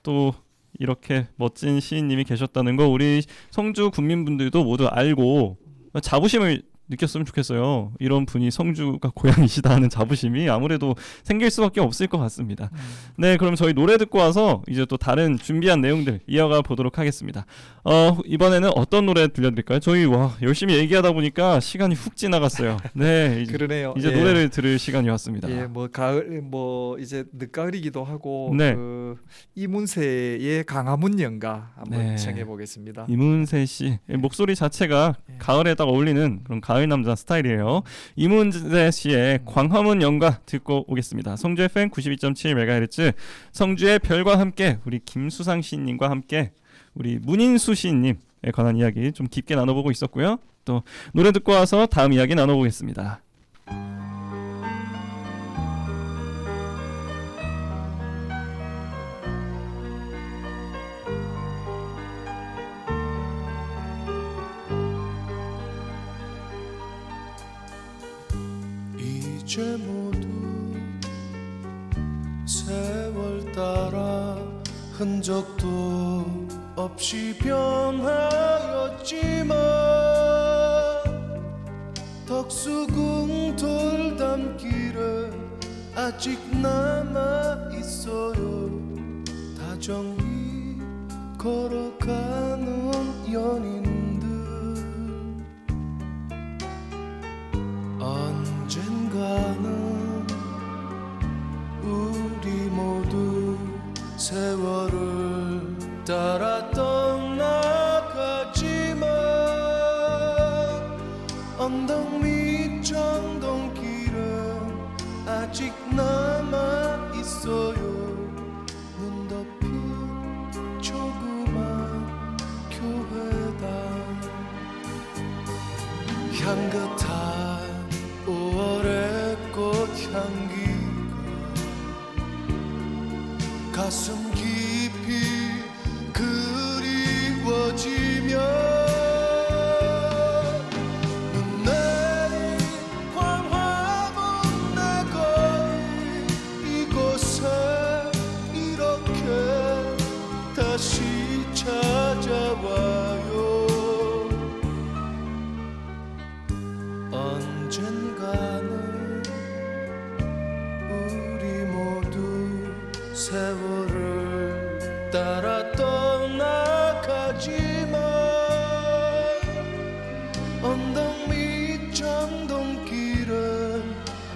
또 이렇게 멋진 시인님이 계셨다는 거 우리 성주 국민분들도 모두 알고 자부심을 느꼈으면 좋겠어요. 이런 분이 성주가 고향이시다 하는 자부심이 아무래도 생길 수밖에 없을 것 같습니다. 네, 그럼 저희 노래 듣고 와서 이제 또 다른 준비한 내용들 이어가 보도록 하겠습니다. 이번에는 어떤 노래 들려드릴까요? 저희 열심히 얘기하다 보니까 시간이 훅 지나갔어요. 네, 그러네요. 이제 노래를 들을 시간이 왔습니다. 뭐 가을 뭐 이제 늦가을이기도 하고 네. 그 이문세의 강화문 연가 한번 청해 보겠습니다. 이문세 씨 목소리 자체가 가을에 딱 어울리는 그런 가을 남자 스타일이에요. 이문세 씨의 광화문 연가 듣고 오겠습니다. 성주 FM 92.7MHz 성주의 별과 함께 우리 김수상 시인님과 함께 우리 문인수 시인님에 관한 이야기 좀 깊게 나눠보고 있었고요. 또 노래 듣고 와서 다음 이야기 나눠보겠습니다. 이제 모두 세월 따라 흔적도 없이 변하였지만 덕수궁 돌담길에 아직 남아있어요. 다정히 걸어가는 연인들 언젠가는 우리 모두 세월을 따라 떠나가지만 언덕 밑 정동길은 아직 남아있어요. 눈 덮인 조그만 교회당 향긋한 5월의 꽃향기가 가슴 깊이 그리워지며 눈 내린 광화문 내 거리 이곳에 이렇게 다시 찾아와요. 언젠가는 우리 모두 세월을 따라 떠나가지만 언덕 밑 정동길은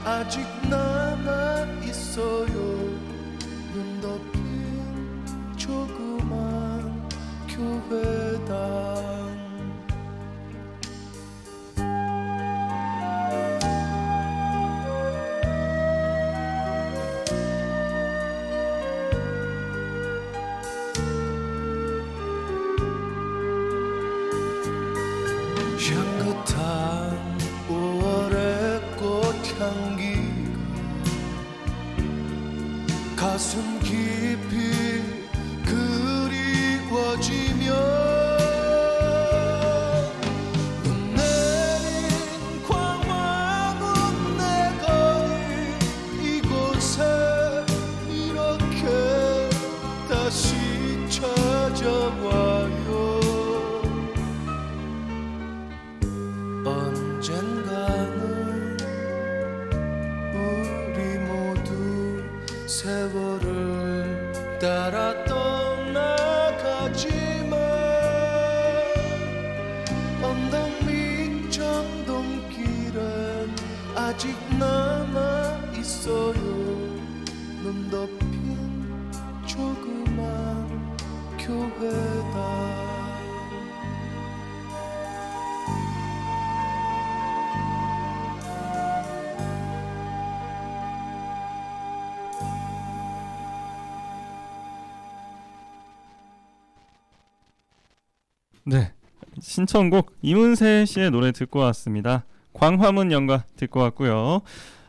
아직 남아 있어요. 눈 덮인 조그만 교회당. 향긋한 5월의 꽃향기가 가슴 깊이 그리워지며 눈 내린 광화문 내 거리 이곳에 이렇게 다시 찾아와요. 언젠가는 우리 모두 세월을 따라 떠나가지만 언덕 밑 정동길은 아직 남아 있어요. 눈 덮인 조그만 교회당. 네, 신청곡 이문세 씨의 노래 듣고 왔습니다. 광화문 연가 듣고 왔고요.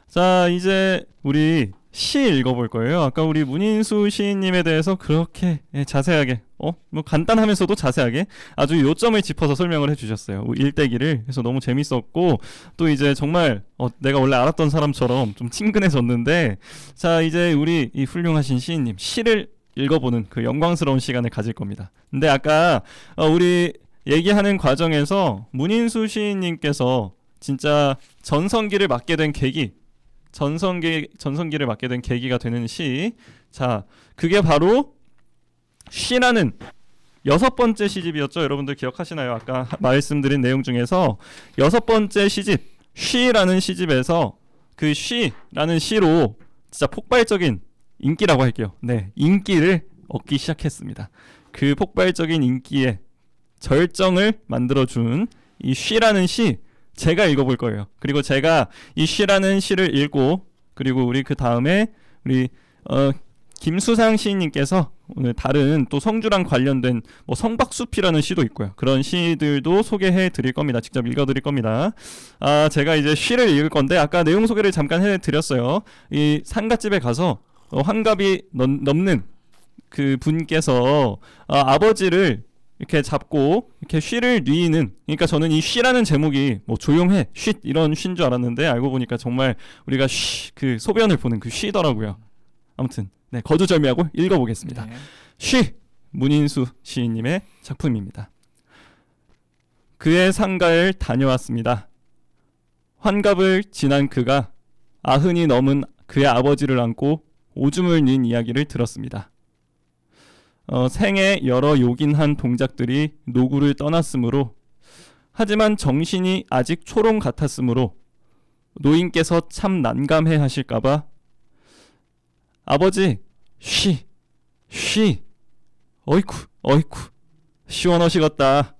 자, 이제 우리 시 읽어볼 거예요. 아까 우리 문인수 시인님에 대해서 그렇게 자세하게, 뭐 간단하면서도 자세하게 아주 요점을 짚어서 설명을 해주셨어요. 일대기를. 그래서 너무 재밌었고, 또 이제 정말 내가 원래 알았던 사람처럼 좀 친근해졌는데, 자, 이제 우리 이 훌륭하신 시인님 시를 읽어보는 그 영광스러운 시간을 가질 겁니다. 근데 아까 우리 얘기하는 과정에서 문인수 시인님께서 진짜 전성기를 맞게 된 계기, 전성기를 맞게 된 계기가 되는 시, 자, 그게 바로 시라는 6번째 시집이었죠. 여러분들 기억하시나요? 아까 말씀드린 내용 중에서 6번째 시집 시라는 시집에서 그 시라는 시로 진짜 폭발적인 인기라고 할게요. 네, 인기를 얻기 시작했습니다. 그 폭발적인 인기의 절정을 만들어준 이 시라는 시, 제가 읽어볼 거예요. 그리고 제가 이 시라는 시를 읽고, 그리고 우리 그 다음에 우리 김수상 시인님께서 오늘 다른 또 성주랑 관련된 뭐 성박숲이라는 시도 있고요. 그런 시들도 소개해 드릴 겁니다. 직접 읽어 드릴 겁니다. 제가 이제 시를 읽을 건데 아까 내용 소개를 잠깐 해 드렸어요. 이 상갓집에 가서 환갑이 넘는 그 분께서 아버지를 이렇게 잡고 이렇게 쉬를 뉘는, 그러니까 저는 이 쉬라는 제목이 뭐 조용해, 쉿 이런 쉰 줄 알았는데 알고 보니까 정말 우리가 그 소변을 보는 그 쉬더라고요. 아무튼 네, 거두절미하고 읽어보겠습니다. 네. 쉬, 문인수 시인님의 작품입니다. 그의 상가를 다녀왔습니다. 환갑을 지난 그가 90이 넘은 그의 아버지를 안고 오줌을 닌 이야기를 들었습니다. 생애 여러 요긴한 동작들이 노구를 떠났으므로, 하지만 정신이 아직 초롱 같았으므로 노인께서 참 난감해 하실까봐 아버지 쉬 어이쿠 시원하시겠다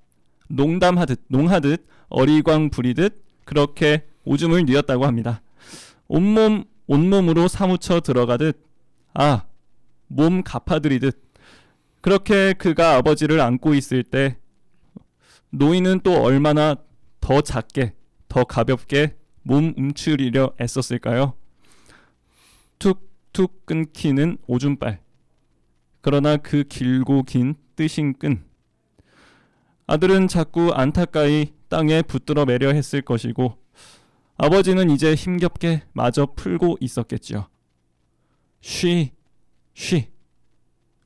농하듯 어리광 부리듯 그렇게 오줌을 뉘었다고 합니다. 온몸으로 사무쳐 들어가듯 몸 가파들이듯 그렇게 그가 아버지를 안고 있을 때 노인은 또 얼마나 더 작게 더 가볍게 몸 움츠리려 애썼을까요? 툭툭 끊기는 오줌발, 그러나 그 길고 긴 뜨신 끈. 아들은 자꾸 안타까이 땅에 붙들어 매려 했을 것이고 아버지는 이제 힘겹게 마저 풀고 있었겠지요. 쉬.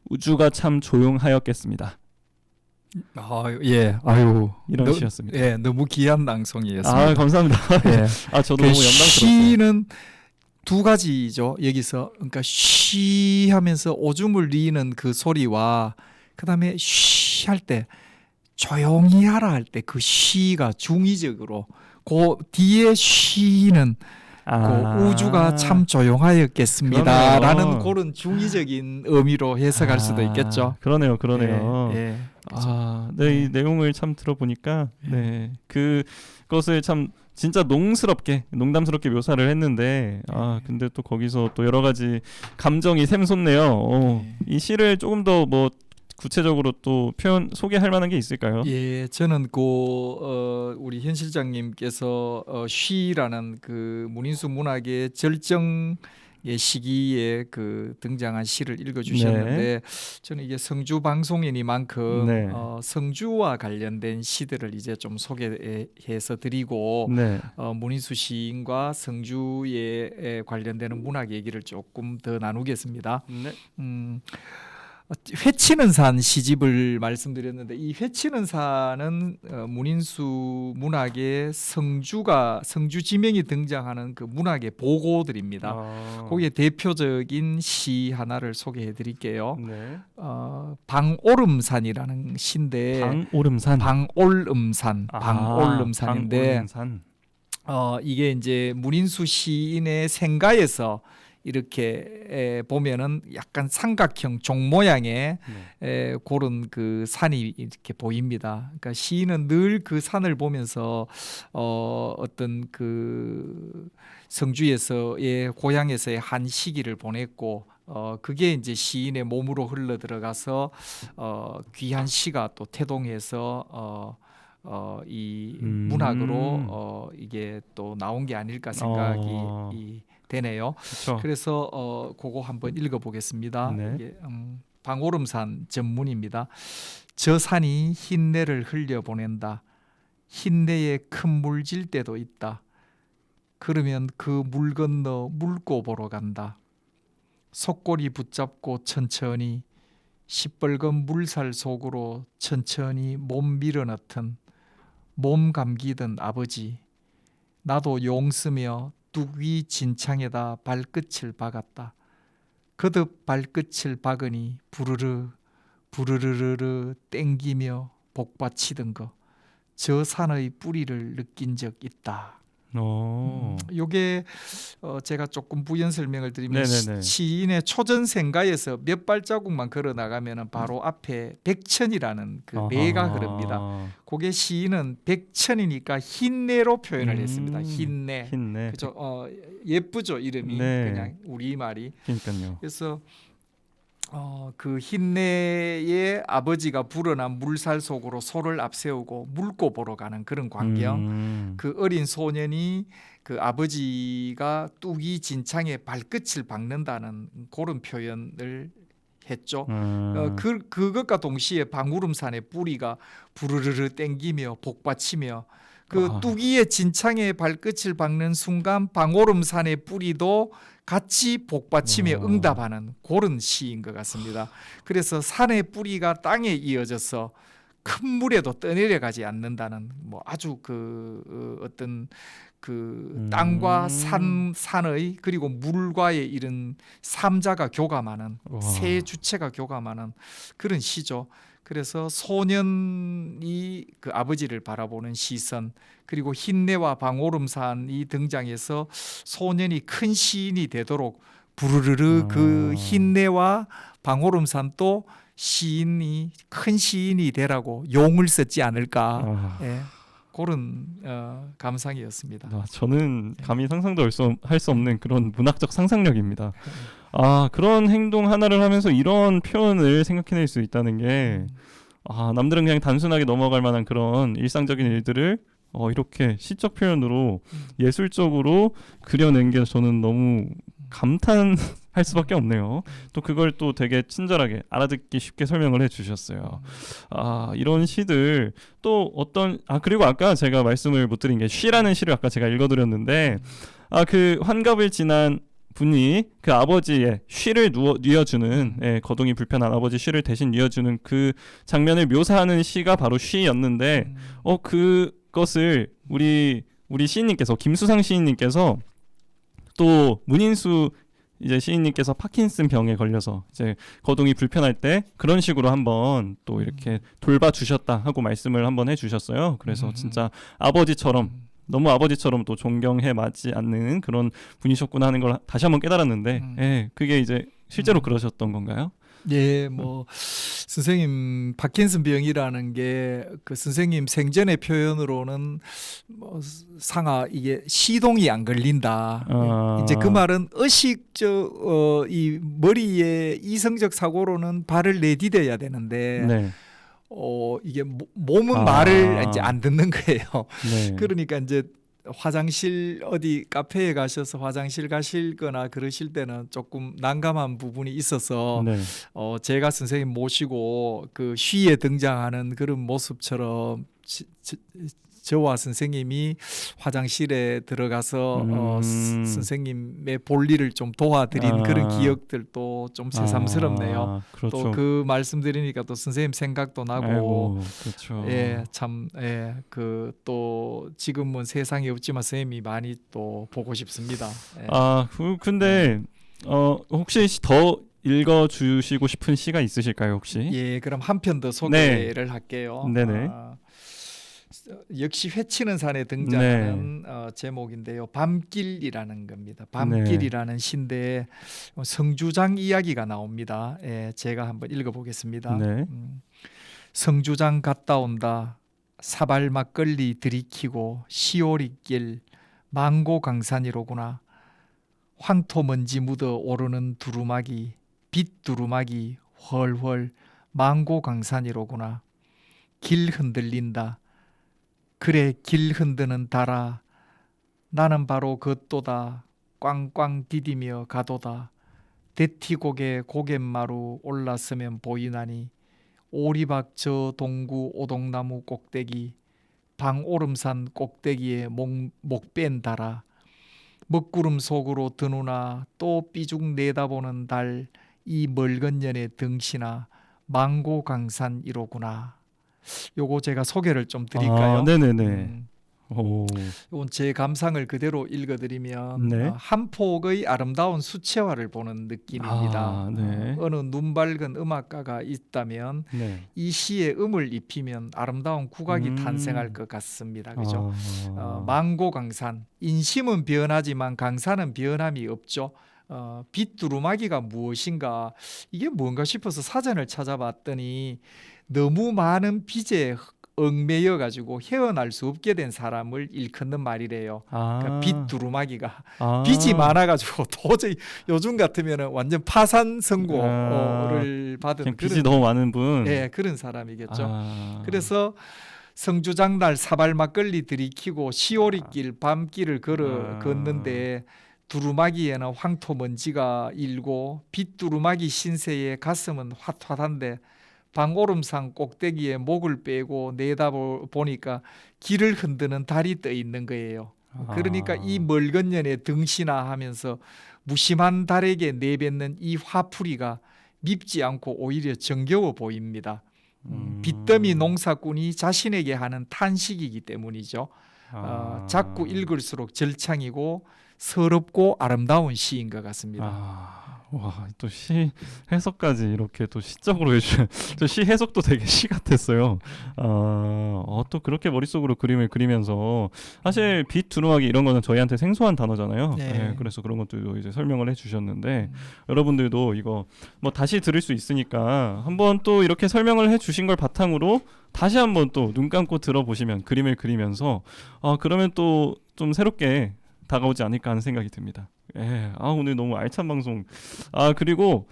우주가 참 조용하였겠습니다. 예, 아유, 이런 시였습니다. 예, 너무 귀한 낭송이었습니다. 아, 감사합니다. 예. 저도 그 너무 영광스러웠어요. 쉬는 두 가지죠. 여기서 그러니까 쉬 하면서 오줌을 리는 그 소리와 그다음에 쉬 할 때 조용히 하라 할 때 그 쉬가 중의적으로 그 뒤에 쉬는 그 우주가 참 조용하였겠습니다라는 그러네요. 그런 중의적인 의미로 해석할 수도 있겠죠. 그러네요. 예. 네, 이 내용을 참 들어보니까 네, 그것을 참 진짜 농담스럽게 묘사를 했는데 근데 또 거기서 또 여러 가지 감정이 샘솟네요. 이 시를 조금 더 뭐 구체적으로 또 소개할 만한 게 있을까요? 예, 저는 우리 현 실장님께서 쉬라는 그 문인수 문학의 절정의 시기에 그 등장한 시를 읽어주셨는데 저는 이게 성주 방송이니만큼 네. 성주와 관련된 시들을 이제 좀 소개해서 드리고 문인수 시인과 성주에 관련되는 문학 얘기를 조금 더 나누겠습니다. 회치는 산 시집을 말씀드렸는데 이 회치는 산은 문인수 문학의 성주 지명이 등장하는 그 문학의 보고들입니다. 거기에 대표적인 시 하나를 소개해 드릴게요. 방오름산이라는 시인데 방올음산인데 이게 이제 문인수 시인의 생가에서 이렇게 보면은 약간 삼각형 종 모양의 그런 그 산이 이렇게 보입니다. 그러니까 시인은 늘 그 산을 보면서 어떤 그 성주에서의 고향에서의 한 시기를 보냈고 그게 이제 시인의 몸으로 흘러 들어가서 귀한 시가 또 태동해서 이 문학으로 이게 또 나온 게 아닐까 생각이 되네요. 그쵸. 그래서 그거 한번 읽어보겠습니다. 이게 방오름산 전문입니다. 저 산이 흰내를 흘려보낸다. 흰내에 큰 물 질 때도 있다. 그러면 그 물 건너 물고 보러 간다. 속꼬리 붙잡고 천천히 시뻘건 물살 속으로 천천히 몸 밀어넣던 몸 감기던 아버지. 나도 용 쓰며 뚝이 진창에다 발끝을 박았다. 거듭 발끝을 박으니 부르르르르 땡기며 복받치던 거. 저 산의 뿌리를 느낀 적 있다. 요게 제가 조금 부연 설명을 드리면 시인의 초전생가에서 몇 발자국만 걸어 나가면은 바로 앞에 백천이라는 그 내가 흐릅니다. 그게 시인은 백천이니까 흰내로 표현을 했습니다. 흰내. 그죠? 예쁘죠 이름이 그냥 우리 말이. 그러니까요. 그래서 그 흰내에 아버지가 불어난 물살 속으로 소를 앞세우고 물고 보러 가는 그런 광경. 그 어린 소년이 그 아버지가 뚝이 진창에 발끝을 박는다는 그런 표현을 했죠. 그것과 동시에 방울음산의 뿌리가 부르르르 땡기며 복받치며 그 뚝이의 진창에 발끝을 박는 순간 방오름산의 뿌리도 같이 복받치며 응답하는 그런 시인 것 같습니다. 그래서 산의 뿌리가 땅에 이어져서 큰 물에도 떠내려가지 않는다는 뭐 아주 그 어떤 그 땅과 산의 그리고 물과의 이런 삼자가 교감하는 세 주체가 교감하는 그런 시죠. 그래서 소년이 그 아버지를 바라보는 시선 그리고 흰내와 방오름산이 등장해서 소년이 큰 시인이 되도록 부르르르 그 흰내와 방오름산도 시인이 큰 시인이 되라고 용을 썼지 않을까. 그런 감상이었습니다. 저는 감히 상상도 할 수 없는 그런 문학적 상상력입니다. 그런 행동 하나를 하면서 이런 표현을 생각해낼 수 있다는 게 남들은 그냥 단순하게 넘어갈 만한 그런 일상적인 일들을 이렇게 시적 표현으로 예술적으로 그려낸 게 저는 너무 감탄할 수밖에 없네요. 또 그걸 또 되게 친절하게 알아듣기 쉽게 설명을 해주셨어요. 이런 시들 또 어떤 그리고 아까 제가 말씀을 못 드린 게 쉬라는 시를 아까 제가 읽어드렸는데 그 환갑을 지난 분이 그 아버지의 쉬를 뉘어주는 거동이 불편한 아버지 쉬를 대신 뉘어주는 그 장면을 묘사하는 시가 바로 쉬였는데 그것을 우리 시인님께서 김수상 시인님께서 또 문인수 이제 시인님께서 파킨슨 병에 걸려서 이제 거동이 불편할 때 그런 식으로 한번 또 이렇게 돌봐주셨다 하고 말씀을 한번 해주셨어요. 그래서 진짜 아버지처럼 너무 아버지처럼 또 존경해 맞지 않는 그런 분이셨구나 하는 걸 다시 한번 깨달았는데 그게 이제 실제로 그러셨던 건가요? 예, 뭐 선생님 파킨슨 병이라는 게 그 선생님 생전의 표현으로는 뭐 상하 이게 시동이 안 걸린다. 이제 그 말은 의식 이 머리에 이성적 사고로는 발을 내디뎌야 되는데 네. 이게 몸은 말을 이제 안 듣는 거예요. 네. 그러니까 이제 화장실 어디 카페에 가셔서 화장실 가실거나 그러실 때는 조금 난감한 부분이 있어서 네. 제가 선생님 모시고 그 시에 등장하는 그런 모습처럼 저와 선생님이 화장실에 들어가서 선생님의 볼일을 좀 도와드린 그런 기억들도 좀 새삼스럽네요. 그렇죠. 또 그 말씀드리니까 또 선생님 생각도 나고, 아이고, 그렇죠. 그 또 지금은 세상에 없지만 선생님이 많이 또 보고 싶습니다. 예. 근데 혹시 더 읽어주시고 싶은 시가 있으실까요, 혹시? 예, 그럼 한 편 더 소개를 할게요. 네네. 역시 회치는 산에 등장하는 제목인데요. 밤길이라는 겁니다. 밤길이라는 시인데 성주장 이야기가 나옵니다. 예, 제가 한번 읽어보겠습니다. 네. 성주장 갔다 온다. 사발 막걸리 들이키고 시오리길 망고 강산이로구나. 황토 먼지 묻어 오르는 두루마기 빛 두루마기 훨훨 망고 강산이로구나. 길 흔들린다. 그래 길 흔드는 달아 나는 바로 그또다 꽝꽝 디디며 가도다 대티고개 고갯마루 올랐으면 보이나니 오리박 저 동구 오동나무 꼭대기 방오름산 꼭대기에 목뺀 달아 먹구름 속으로 드누나 또 삐죽 내다보는 달 이 멀건 년의 등신아 망고 강산이로구나. 요거 제가 소개를 좀 드릴까요? 네네네. 이건 제 감상을 그대로 읽어드리면 네. 한 폭의 아름다운 수채화를 보는 느낌입니다. 네. 어느 눈밝은 음악가가 있다면 네. 이 시에 음을 입히면 아름다운 국악이 탄생할 것 같습니다. 그죠? 망고 강산, 인심은 변하지만 강산은 변함이 없죠. 빛 두루마기가 무엇인가, 이게 뭔가 싶어서 사전을 찾아봤더니 너무 많은 빚에 얽매여 가지고 헤어날 수 없게 된 사람을 일컫는 말이래요. 그러니까 빚 두루마기가 빚이 많아가지고 도저히 요즘 같으면 완전 파산 선고를 받은 빚이 너무 많은 분. 네, 그런 사람이겠죠. 그래서 성주장날 사발 막걸리 들이키고 시오리길 밤길을 걷는데 두루마기에는 황토 먼지가 일고 빛 두루마기 신세의 가슴은 핫핫한데 방오름산 꼭대기에 목을 빼고 내다보니까 길을 흔드는 달이 떠 있는 거예요. 그러니까 이 멀건 년에 등신아 하면서 무심한 달에게 내뱉는 이 화풀이가 밉지 않고 오히려 정겨워 보입니다. 빚더미 농사꾼이 자신에게 하는 탄식이기 때문이죠. 자꾸 읽을수록 절창이고 서럽고 아름다운 시인 것 같습니다. 와, 또 시 해석까지 이렇게 또 시적으로 해주신 저 시 해석도 되게 시 같았어요. 또 그렇게 머릿속으로 그림을 그리면서 사실 빛 두루마기 이런 거는 저희한테 생소한 단어잖아요. 네. 그래서 그런 것들도 이제 설명을 해주셨는데 여러분들도 이거 뭐 다시 들을 수 있으니까 한번 또 이렇게 설명을 해주신 걸 바탕으로 다시 한번 또 눈 감고 들어보시면 그림을 그리면서 그러면 또 좀 새롭게 다가오지 않을까 하는 생각이 듭니다. 오늘 너무 알찬 방송. 그리고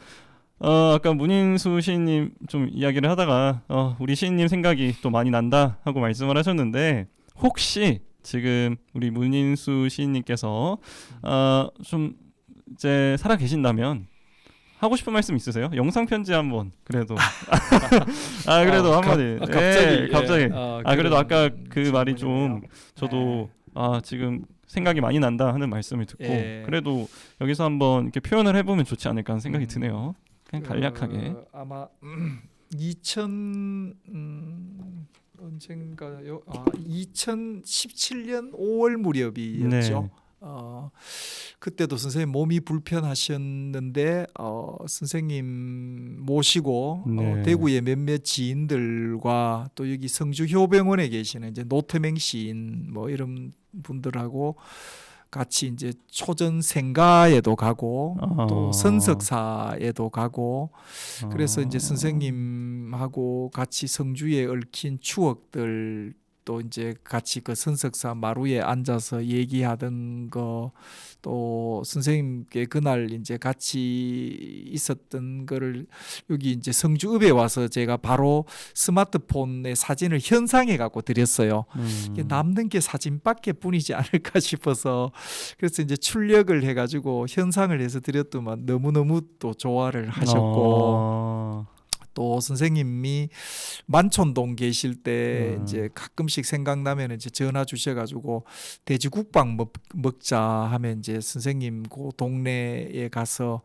아까 문인수 시인님 좀 이야기를 하다가 우리 시인님 생각이 또 많이 난다 하고 말씀을 하셨는데 혹시 지금 우리 문인수 시인님께서 좀 이제 살아 계신다면 하고 싶은 말씀 있으세요? 영상 편지 한번 그래도 그래도 한마디. 갑자기 갑자기. 예, 그래도 아까 그 질문이네요. 말이 좀 저도 지금 생각이 많이 난다 하는 말씀을 듣고 예. 그래도 여기서 한번 이렇게 표현을 해보면 좋지 않을까 하는 생각이 드네요. 그냥 간략하게. 아마 2000 언젠가요? 2017년 5월 무렵이었죠. 네. 그때도 선생님 몸이 불편하셨는데 선생님 모시고 네. 대구의 몇몇 지인들과 또 여기 성주 효병원에 계시는 이제 노태맹 시인 뭐 이런 분들하고 같이 이제 초전 생가에도 가고 또 선석사에도 가고 그래서 이제 선생님하고 같이 성주에 얽힌 추억들 또 이제 같이 그 선석사 마루에 앉아서 얘기하던 거 또 선생님께 그날 이제 같이 있었던 거를 여기 이제 성주읍에 와서 제가 바로 스마트폰에 사진을 현상해 갖고 드렸어요. 이게 남는 게 사진밖에 뿐이지 않을까 싶어서 그래서 이제 출력을 해가지고 현상을 해서 드렸더만 너무너무 또 좋아를 하셨고 또 선생님이 만촌동 계실 때 이제 가끔씩 생각나면 이제 전화 주셔가지고 돼지국밥 먹자 하면 이제 선생님 그 동네에 가서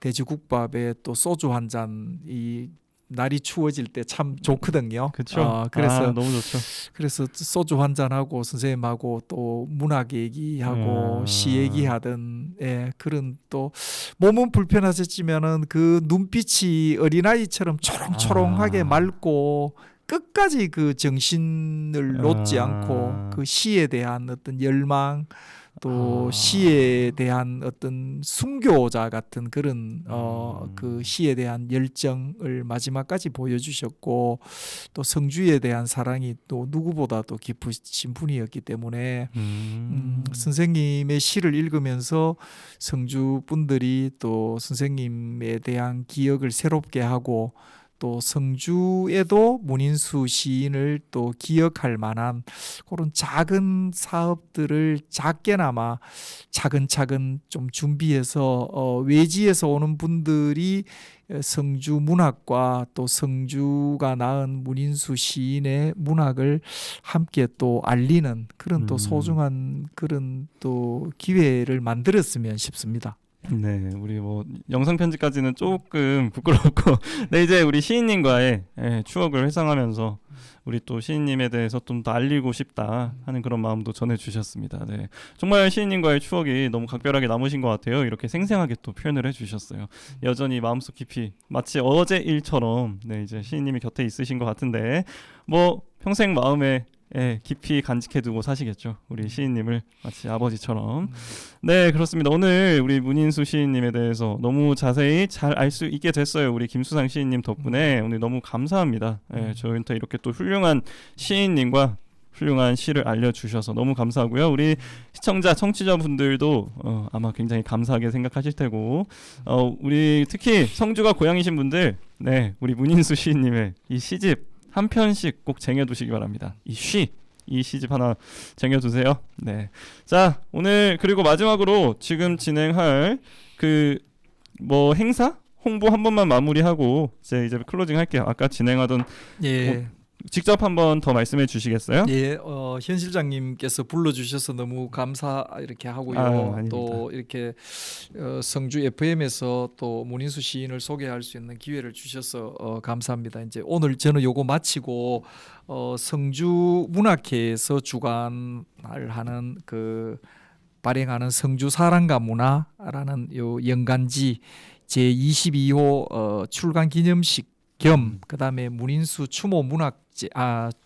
돼지국밥에 또 소주 한 잔 이 날이 추워질 때 참 좋거든요. 그렇죠. 그래서 너무 좋죠. 그래서 소주 한 잔하고 선생님하고 또 문학 얘기하고 시 얘기하던 그런 또 몸은 불편하셨지만은 그 눈빛이 어린아이처럼 초롱초롱하게 맑고 끝까지 그 정신을 놓지 않고 그 시에 대한 어떤 열망 또 시에 대한 어떤 순교자 같은 그런 그 시에 대한 열정을 마지막까지 보여주셨고 또 성주에 대한 사랑이 또 누구보다도 깊으신 분이었기 때문에 선생님의 시를 읽으면서 성주 분들이 또 선생님에 대한 기억을 새롭게 하고 또 성주에도 문인수 시인을 또 기억할 만한 그런 작은 사업들을 작게나마 차근차근 좀 준비해서 외지에서 오는 분들이 성주 문학과 또 성주가 낳은 문인수 시인의 문학을 함께 또 알리는 그런 또 소중한 그런 또 기회를 만들었으면 싶습니다. 네, 우리 뭐 영상 편지까지는 조금 부끄럽고, 네 이제 우리 시인님과의 추억을 회상하면서 우리 또 시인님에 대해서 좀 더 알리고 싶다 하는 그런 마음도 전해주셨습니다. 네, 정말 시인님과의 추억이 너무 각별하게 남으신 것 같아요. 이렇게 생생하게 또 표현을 해주셨어요. 여전히 마음속 깊이 마치 어제 일처럼 네 이제 시인님이 곁에 있으신 것 같은데 뭐 평생 마음에 깊이 간직해두고 사시겠죠. 우리 시인님을 마치 아버지처럼. 네, 그렇습니다. 오늘 우리 문인수 시인님에 대해서 너무 자세히 잘 알 수 있게 됐어요. 우리 김수상 시인님 덕분에 오늘 너무 감사합니다. 저희한테 이렇게 또 훌륭한 시인님과 훌륭한 시를 알려주셔서 너무 감사하고요. 우리 시청자, 청취자분들도 아마 굉장히 감사하게 생각하실 테고 우리 특히 성주가 고향이신 분들 네, 우리 문인수 시인님의 이 시집 한 편씩 꼭 쟁여두시기 바랍니다. 이 시집 하나 쟁여두세요. 네. 자, 오늘 그리고 마지막으로 지금 진행할 그 뭐 행사 홍보 한 번만 마무리하고 이제 클로징 할게요. 아까 진행하던 직접 한번 더 말씀해 주시겠어요? 예, 현 실장님께서 불러주셔서 너무 감사 이렇게 하고요. 또 이렇게 성주 FM에서 또 문인수 시인을 소개할 수 있는 기회를 주셔서 감사합니다. 이제 오늘 저는 요거 마치고 성주 문학회에서 주관을 하는 그 발행하는 성주 사랑과 문화라는 요 연간지 제 22호 출간 기념식 겸 그다음에 문인수 추모 문학제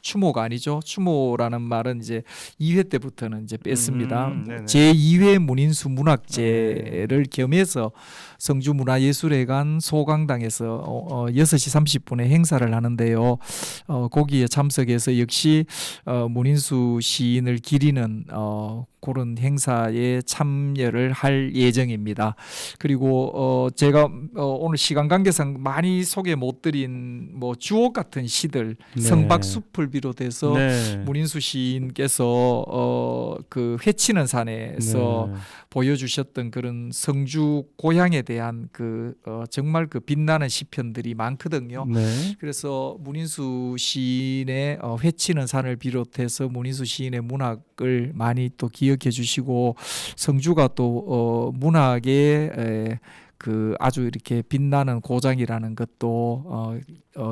추모가 아니죠. 추모라는 말은 이제 2회 때부터는 이제 뺐습니다. 제 2회 문인수 문학제를 겸해서 성주문화예술회관 소강당에서 6시 30분에 행사를 하는데요. 거기에 참석해서 역시 문인수 시인을 기리는 그런 행사에 참여를 할 예정입니다. 그리고 제가 오늘 시간 관계상 많이 소개 못 드린 뭐 주옥 같은 시들 네. 성박숲을 비롯해서 네. 문인수 시인께서 그 회치는 산에서 네. 보여주셨던 그런 성주 고향에 대한 그 정말 그 빛나는 시편들이 많거든요. 네. 그래서 문인수 시인의 회치는 산을 비롯해서 문인수 시인의 문학을 많이 또 기억해 주시고 성주가 또 문학의 그 아주 이렇게 빛나는 고장이라는 것도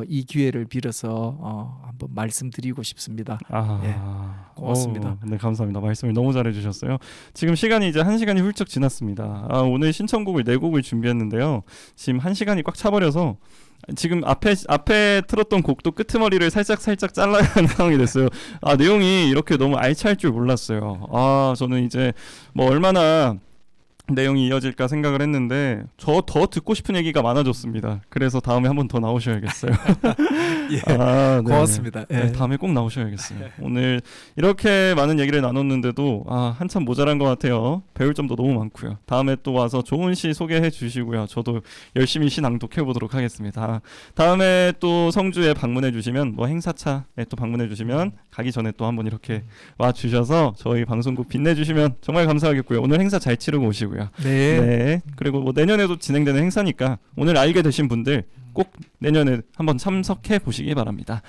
이 기회를 빌어서 한번 말씀드리고 싶습니다. 고맙습니다. 네, 감사합니다. 말씀을 너무 잘해주셨어요. 지금 시간이 이제 1시간이 훌쩍 지났습니다. 오늘 신청곡을 4곡을 준비했는데요. 지금 1시간이 꽉 차버려서 지금 앞에 틀었던 곡도 끄트머리를 살짝 잘라야 하는 상황이 됐어요. 내용이 이렇게 너무 알찰 줄 몰랐어요. 저는 이제 뭐 얼마나 내용이 이어질까 생각을 했는데 저 더 듣고 싶은 얘기가 많아졌습니다. 그래서 다음에 한 번 더 나오셔야겠어요. 예, 네. 고맙습니다. 네, 예. 다음에 꼭 나오셔야겠어요. 오늘 이렇게 많은 얘기를 나눴는데도 한참 모자란 것 같아요. 배울 점도 너무 많고요. 다음에 또 와서 좋은 시 소개해 주시고요. 저도 열심히 시 낭독해 보도록 하겠습니다. 다음에 또 성주에 방문해 주시면 뭐 행사차에 또 방문해 주시면 가기 전에 또 한번 이렇게 와 주셔서 저희 방송국 빛내 주시면 정말 감사하겠고요. 오늘 행사 잘 치르고 오시고요. 네. 그리고 뭐 내년에도 진행되는 행사니까 오늘 알게 되신 분들 꼭 내년에 한번 참석해 보시기 바랍니다.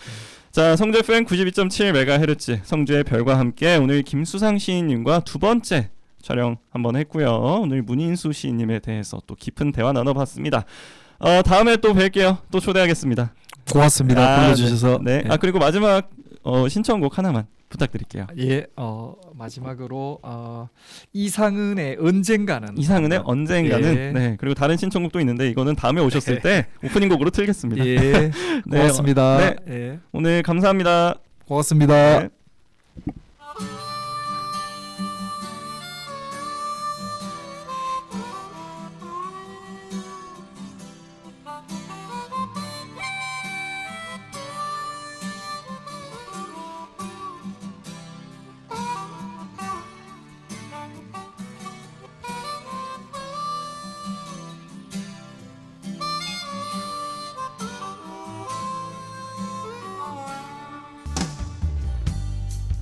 자, 성주 FM 92.7MHz 성주의 별과 함께 오늘 김수상 시인님과 두 번째 촬영 한번 했고요. 오늘 문인수 시인님에 대해서 또 깊은 대화 나눠봤습니다. 다음에 또 뵐게요. 또 초대하겠습니다. 고맙습니다. 불러주셔서. 네. 예. 그리고 마지막 신청곡 하나만 부탁드릴게요. 예, 마지막으로 이상은의 언젠가는 언젠가는 예. 네. 그리고 다른 신청곡도 있는데 이거는 다음에 오셨을 때 오프닝 곡으로 틀겠습니다. 예, 네, 고맙습니다. 네. 예, 오늘 감사합니다. 고맙습니다. 네.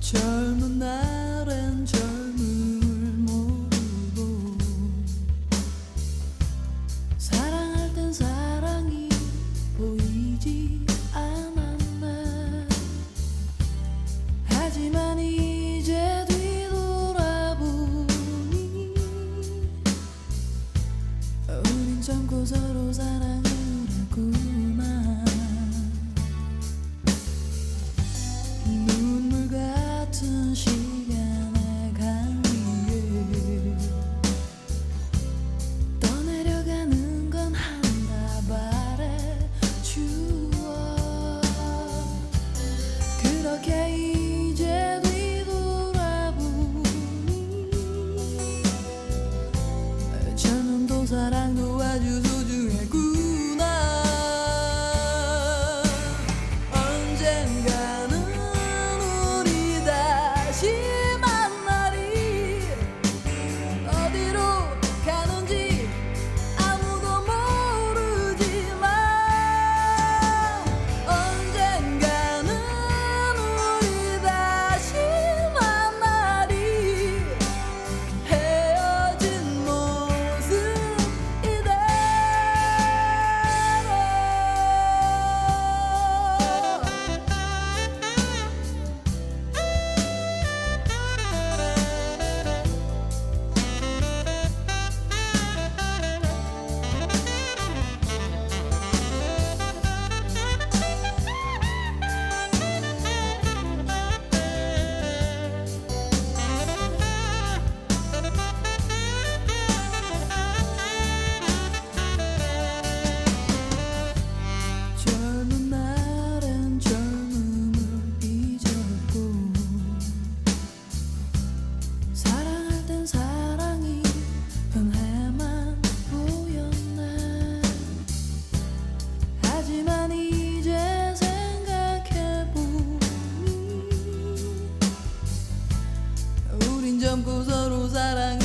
젊은 날엔 젊음을 모르고 사랑할 땐 사랑이 보이지 않았네. 하지만 이제 뒤돌아보니 우린 참고 서로 사랑을 했구나. 눈물 같은 시간에 가 잠고 서로 사랑을